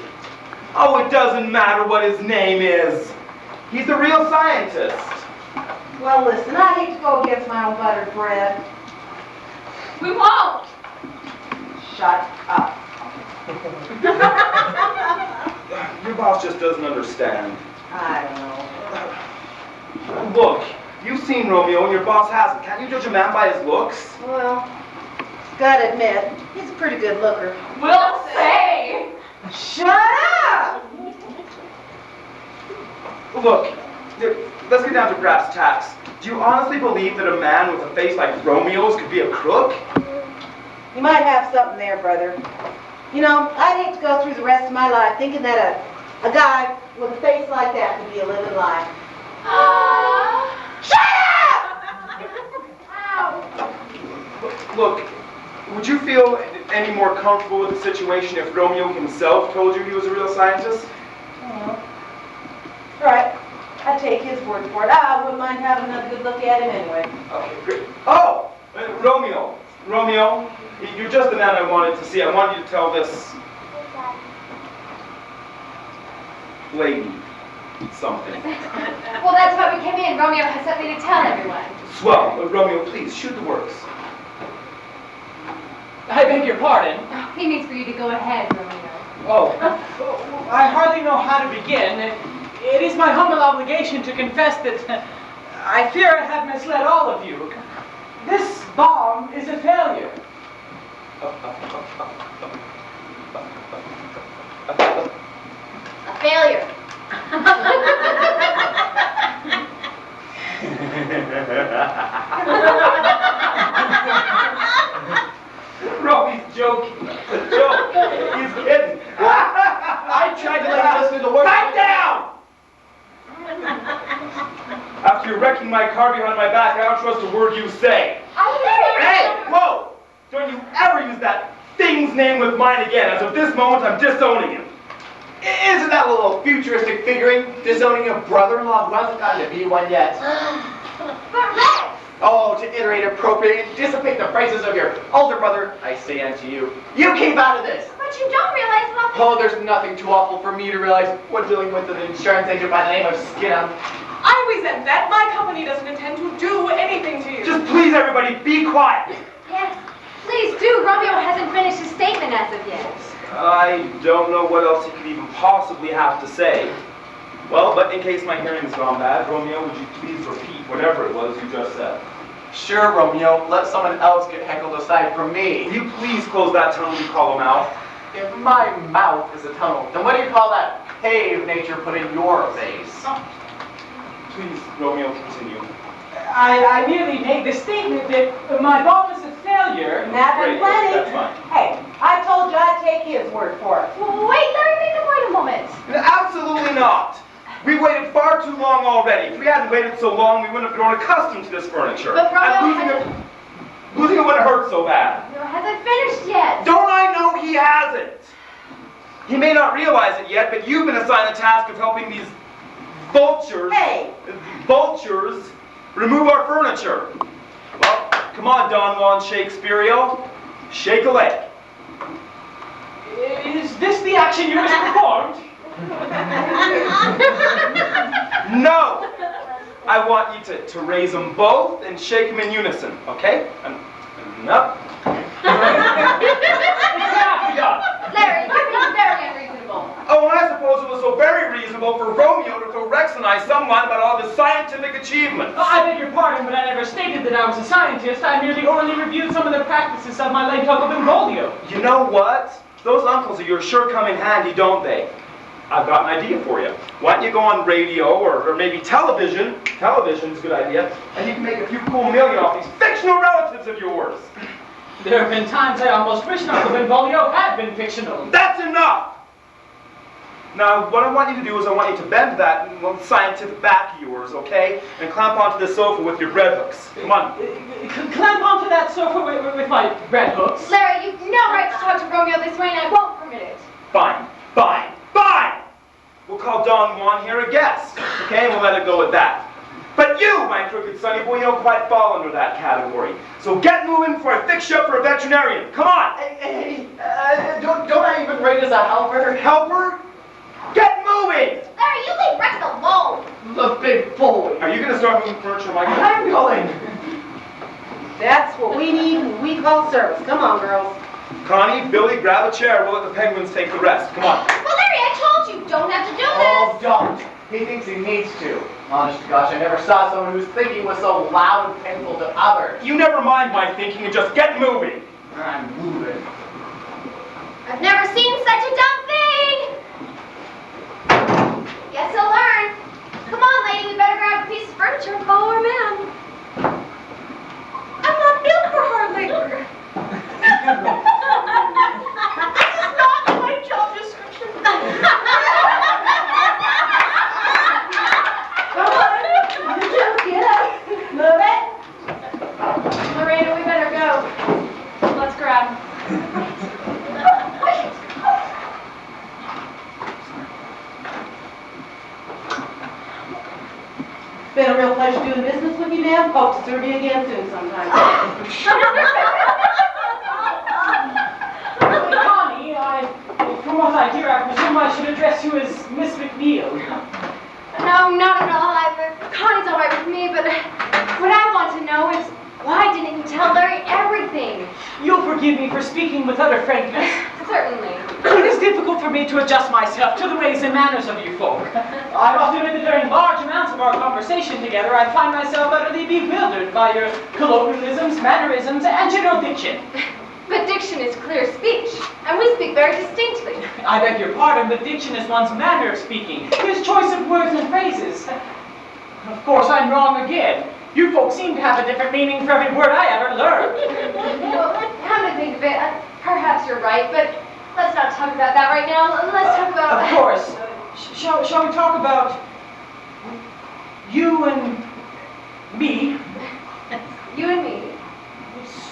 Oh, it doesn't matter what his name is. He's the real scientist. Well, listen, I hate to go against my own buttered bread. We won't. Shut up. Your boss just doesn't understand. I don't know. Look, you've seen Romeo and your boss hasn't. Can't you judge a man by his looks? Well, gotta admit, he's a pretty good looker. We'll say. Shut up! Look, let's get down to brass tacks. Do you honestly believe that a man with a face like Romeo's could be a crook? You might have something there, brother. You know, I'd hate to go through the rest of my life thinking that a guy with a face like that could be a living life. Shut up! Look, would you feel any more comfortable with the situation if Romeo himself told you he was a real scientist? All right, I take his word for it. I wouldn't mind having another good look at him anyway. Okay, great. Oh, Romeo, you're just the man I wanted to see. I wanted you to tell this lady something. Well, that's why we came in. Romeo has something to tell everyone. Swell. Romeo, please, shoot the works. I beg your pardon. Oh, he means for you to go ahead, Romeo. Oh, I hardly know how to begin. It is my humble obligation to confess that I fear I have misled all of you. This bomb is a failure. A failure. Robbie's joking. It's a joke. He's kidding. I tried to let you listen to the words. Pipe down! After you're wrecking my car behind my back, I don't trust a word you say. Hey, whoa! Don't you ever use that thing's name with mine again. As of this moment, I'm disowning him. Isn't that a little futuristic figuring? Disowning your brother-in-law who hasn't gotten to be one yet. But Rex! Oh, to iterate, appropriate, and dissipate the prices of your older brother, I say unto you, you keep out of this! But you don't realize how... Oh, there's nothing too awful for me to realize when dealing with an insurance agent by the name of Skinner. I resent that. My company doesn't intend to do anything to you. Just please, everybody, be quiet. Yes, please do. Romeo hasn't finished his statement as of yet. I don't know what else he could even possibly have to say. Well, but in case my hearing's gone bad, Romeo, would you please repeat whatever it was you just said? Sure, Romeo, let someone else get heckled aside from me. Will you please close that tunnel you call a mouth? If my mouth is a tunnel, then what do you call that cave nature put in your face? Please, Romeo, continue. I merely made the statement that my bomb is a failure. And that Great, was plenty. that's fine. Hey, I told you I'd take his word for it. Wait, Larry, wait a moment. Absolutely not. We waited far too long already. If we hadn't waited so long, we wouldn't have grown accustomed to this furniture. But Romeo and losing it wouldn't hurt so bad. Romeo hasn't finished yet. Don't I know he hasn't? He may not realize it yet, but you've been assigned the task of helping these vultures remove our furniture. Well, come on, Don Juan Shakespeare, shake a leg. Is this the action you just performed? No! I want you to raise them both and shake them in unison, okay? And up. Larry, you're being very unreasonable. Oh, and I suppose it was so very reasonable for Romeo to throw Rex and I some line about all of his scientific achievements. Oh, I beg your pardon, but I never stated that I was a scientist. I merely orally reviewed some of the practices of my late Uncle Benvolio. You know what? Those uncles of yours sure come in handy, don't they? I've got an idea for you. Why don't you go on radio or maybe television? Television's a good idea. And you can make a few cool million off these fictional relatives of yours. There have been times I almost wished Uncle Benvolio had been fictional. That's enough! Now, what I want you to do is I want you to bend that scientific back of yours, okay? And clamp onto the sofa with your bread hooks. Come on. Clamp onto that sofa with my bread hooks. Larry, you've no right to talk to Romeo this way, and I won't permit it. Fine, fine, fine! We'll call Don Juan here a guest, okay? And we'll let it go at that. But you, my crooked sonny boy, you don't quite fall under that category. So get moving before I fix you up for a veterinarian. Come on! Hey, don't I even rate as a helper? Helper? Get moving! Larry, you leave Rex alone. The big boy. Are you going to start moving furniture, Michael? I'm going. That's what we need when we call service. Come on, girls. Connie, Billy, grab a chair. We'll let the penguins take the rest. Come on. Well, Larry, I told you, don't have to do Oh, this. don't. He thinks he needs to. Honest to gosh, I never saw someone whose thinking was so loud and painful to others. You never mind my thinking and just get moving. I'm moving. I've never seen such a dumb thing. Guess he'll learn. Come on, lady, we better grab a piece of furniture and follow our man. I'm not built for hard labor. This is not my job description. Come on. Get up. Move it. Miranda, we better go. program. Been a real pleasure doing business with you, ma'am. Hope to serve you again soon sometime. Connie, from what I hear, I presume I should address you as Miss McNeil. No, not at all. Connie's all right with me, but what I want to know is why didn't you tell Larry everything? You'll forgive me for speaking with utter frankness. Certainly. It is difficult for me to adjust myself to the ways and manners of you folk. I must admit that during large amounts of our conversation together, I find myself utterly bewildered by your colloquialisms, mannerisms, and general diction. But diction is clear speech, and we speak very distinctly. I beg your pardon, but diction is one's manner of speaking, his choice of words and phrases. Of course, I'm wrong again. You folks seem to have a different meaning for every word I ever learned. Well, come to think of it, perhaps you're right, but let's not talk about that right now. Let's talk about... Of course. Shall we talk about you and me? You and me?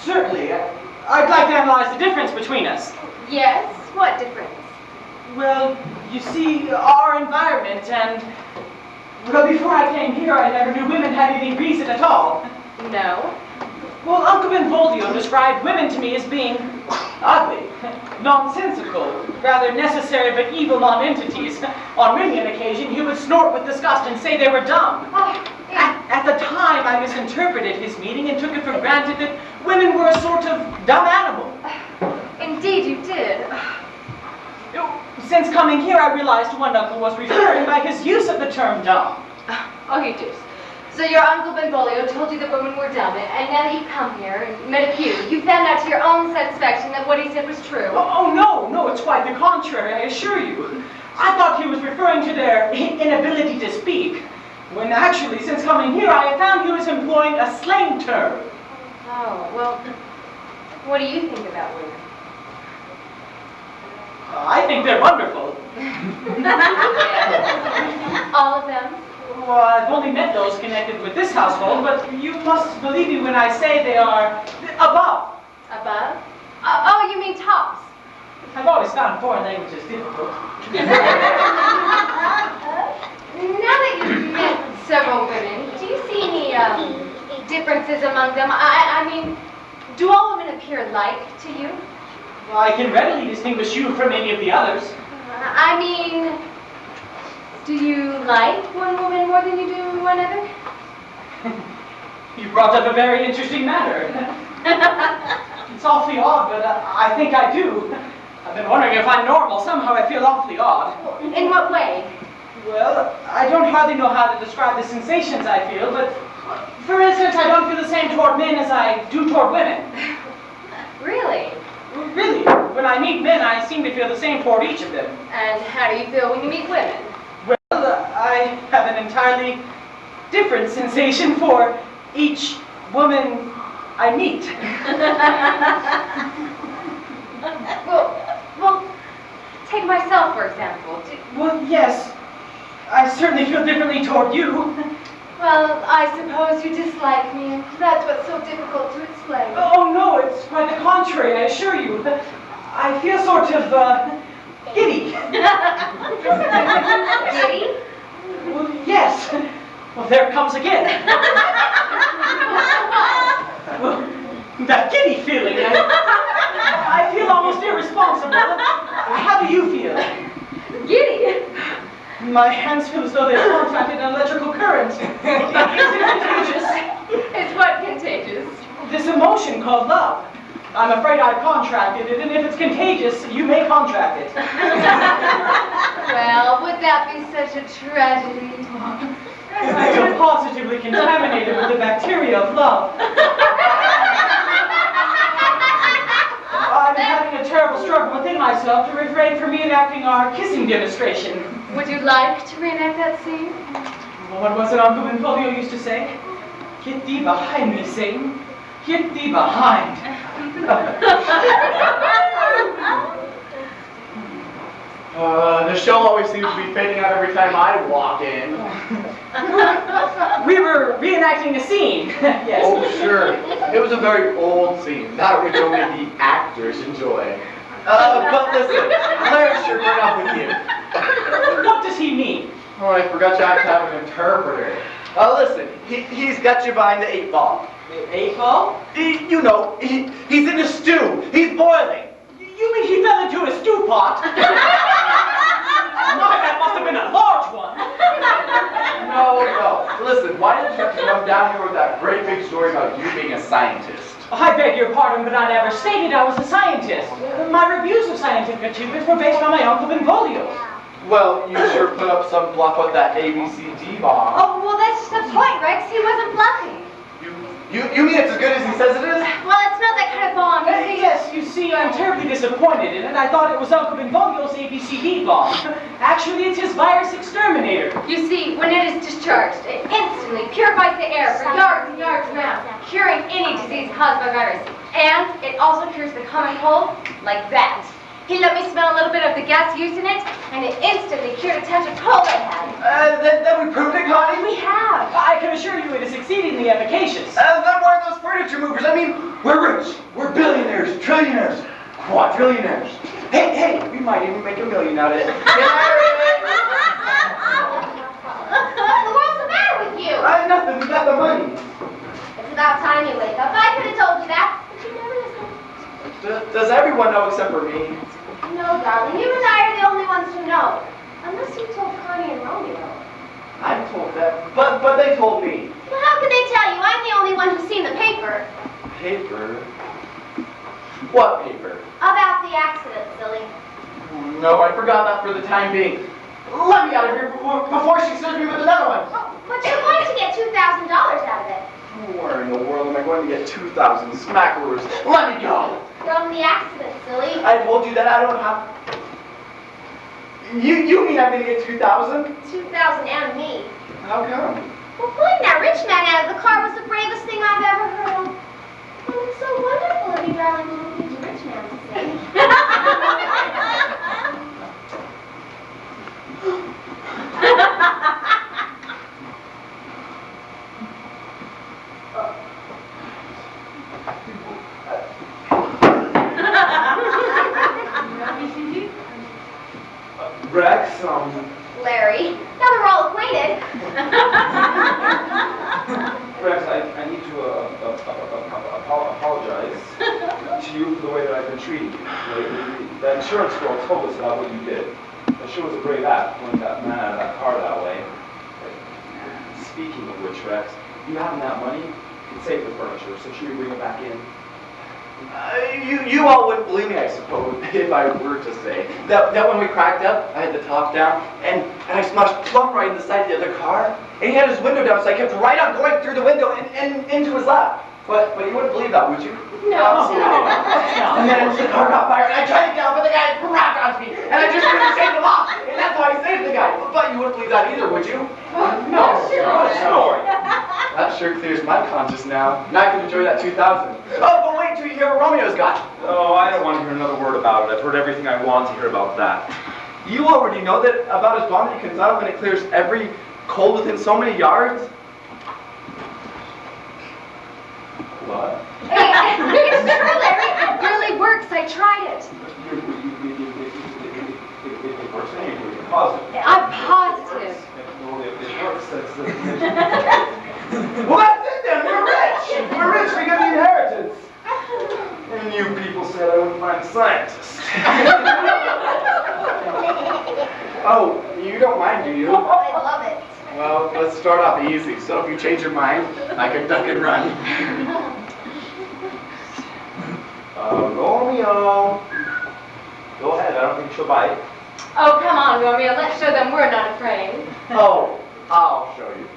Certainly. I'd like to analyze the difference between us. Yes? What difference? Well, you see, our environment and... Well, before I came here, I never knew women had any reason at all. No. Well, Uncle Benvolio described women to me as being ugly, nonsensical, rather necessary but evil non-entities. On many an occasion, he would snort with disgust and say they were dumb. Oh, yeah. At the time, I misinterpreted his meaning and took it for granted that women were a sort of dumb animal. Indeed you did. Since coming here, I realized what Uncle was referring by his use of the term dumb. Oh, he did. So your Uncle Benvolio told you that women were dumb, and now that you've come here and met a few, you found out to your own satisfaction that what he said was true. Oh, no, it's quite the contrary, I assure you. I thought he was referring to their inability to speak, when actually, since coming here, I have found he was employing a slang term. Oh, well, what do you think about women? I think they're wonderful. All of them? Well, I've only met those connected with this household, but you must believe me when I say they are above. Above? Oh, you mean tops? I've always found foreign languages difficult. Now that you've met several women, do you see any differences among them? I mean, do all women appear alike to you? Well, I can readily distinguish you from any of the others. I mean, do you like one woman more than you do one other? You brought up a very interesting matter. It's awfully odd, but I think I do. I've been wondering if I'm normal. Somehow I feel awfully odd. In what way? Well, I don't hardly know how to describe the sensations I feel, but for instance, I don't feel the same toward men as I do toward women. Really? Really, when I meet men, I seem to feel the same toward each of them. And how do you feel when you meet women? Well, I have an entirely different sensation for each woman I meet. Well, take myself, for example. Well, yes, I certainly feel differently toward you. Well, I suppose you dislike me, and that's what's so difficult to explain. Oh, no, it's quite the contrary, I assure you. I feel sort of, giddy. Giddy? Well, yes. Well, there it comes again. Well, that giddy feeling. I feel almost irresponsible. How do you feel? Giddy? My hands feel as though they've contracted an electrical current. Is it contagious? Is what contagious? This emotion called love. I'm afraid I've contracted it, and if it's contagious, you may contract it. Well, would that be such a tragedy? I feel positively contaminated with the bacteria of love. I'm having a terrible struggle within myself to refrain from reenacting our kissing demonstration. Would you like to reenact that scene? Well, what was it Uncle Benvolio used to say? Get thee behind me, Satan. Get thee behind. The show always seems to be fading out every time I walk in. We were reenacting a scene. Yes. Oh, sure. It was a very old scene, not which only the actor actors enjoy. But listen, Larry's sure going up with you. What does he mean? Oh, I forgot you have to have an interpreter. Listen, he's got you behind the 8-ball. The 8-ball? You know, he's in a stew. He's boiling. You mean he fell into a stew pot? My, that must have been a large one. No. Listen, why didn't you come down here with that great big story about you being a scientist? I beg your pardon, but I never stated I was a scientist. My reviews of scientific achievements were based on my Uncle Benvolio. Well, you sure put up some bluff with that ABCD bomb. Oh, well, that's just the point, Rex. He wasn't bluffing. You mean it's as good as he says it is? Well, it's not that kind of bomb. Yes, you see, I'm terribly disappointed in it. I thought it was Uncle Benvolio's ABCD bomb. Actually, it's his virus exterminator. You see, when it is discharged, it instantly purifies the air for yards and yards around, curing any disease caused by virus. And it also cures the common cold like that. He let me smell a little bit of the gas used in it, and it instantly cured a touch of cold I had. Then we proved it, Connie? We have. I can assure you it is exceedingly efficacious. Then why are those furniture movers? I mean, we're rich. We're billionaires, trillionaires, quadrillionaires. Hey, we might even make $1 million out of it. What in the world's the matter with you? Nothing, we got the money. It's about time you wake up. I could have told you that, but you never listened. Does everyone know except for me? No, darling, you and I are the only ones who know. Unless you told Connie and Romeo. I told them, but they told me. Well, how could they tell you? I'm the only one who's seen the paper. Paper? What paper? About the accident, silly. No, I forgot that for the time being. Let me out of here before she serves me with another one. Oh, but you're going to get $2,000 out of it. Where in the world am I going to get 2,000 smackaroos? Let me go! From the accident, silly. I told you that I don't have... You mean I'm going to get 2,000? 2,000 and me. How come? Well, pulling that rich man out of the car was the bravest thing I've ever heard of. And it's so wonderful of you, darling, to look into rich man to say. Rex, Larry, now that we're all acquainted. Rex, I need to apologize to you for the way that I've been treating you. That insurance girl told us about what you did. It sure was a brave act pulling that man out of that car that way. Speaking of which, Rex, you having that money can save the furniture, so should we bring it back in? You all wouldn't believe me, I suppose, if I were to say that when we cracked up, I had the top down, and I smashed plumb right in the side of the other car, and he had his window down, so I kept right on going through the window and into his lap. But you wouldn't believe that, would you? No. And then the car got fired, and I tried to get out, but the guy grabbed onto me, and I just couldn't shake him off, and that's how I saved the guy. But you wouldn't believe that either, would you? No, story. That sure clears my conscience now. Now I can enjoy that 2,000. Oh, but wait till you hear what Romeo's got. Oh, I don't want to hear another word about it. I've heard everything I want to hear about that. You already know that about his bomb that he comes out when it clears every cold within so many yards? What? It's true, Larry. It really works. I tried it. It works anyway. You're positive. I'm positive. Well, it works. Well, that's it then. We're rich. We're rich. We get the inheritance. And you people said I wouldn't find a scientist. Oh, you don't mind, do you? I love it. Well, let's start off easy. So if you change your mind, I can duck and run. Romeo. Go ahead. I don't think she'll bite. Oh, come on, Romeo. Let's show them we're not afraid. Oh, I'll show you.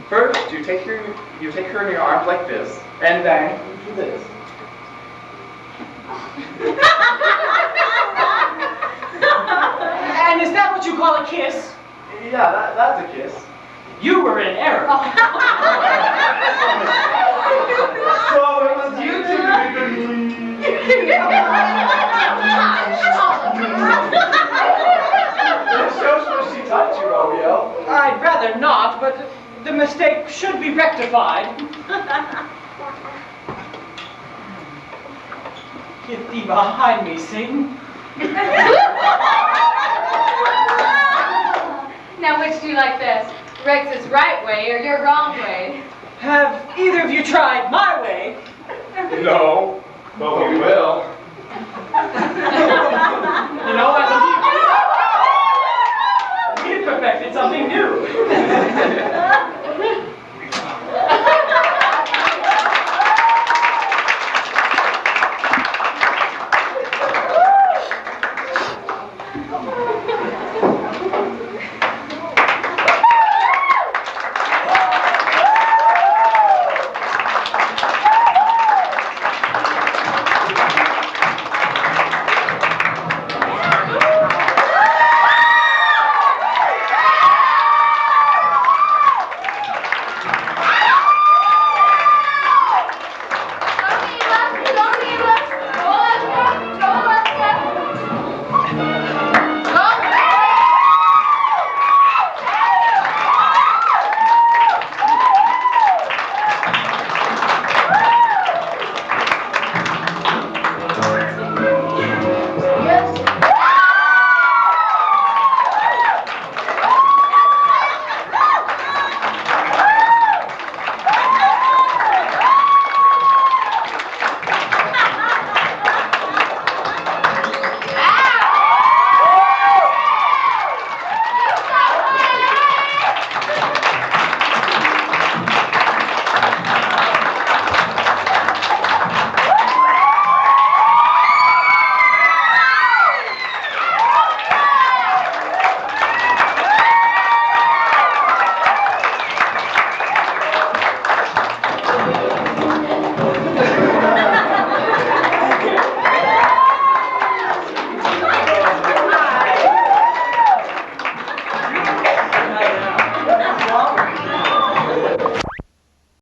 First, you take her in your arms like this, and then you do this. And is that what you call a kiss? Yeah, that's a kiss. You were in error. So it was you two. It shows where she touched you, Romeo. I'd rather not, but the mistake should be rectified. Get thee behind me, Satan. Now, which do you like best? Rex's right way or your wrong way? Have either of you tried my way? No, but we will.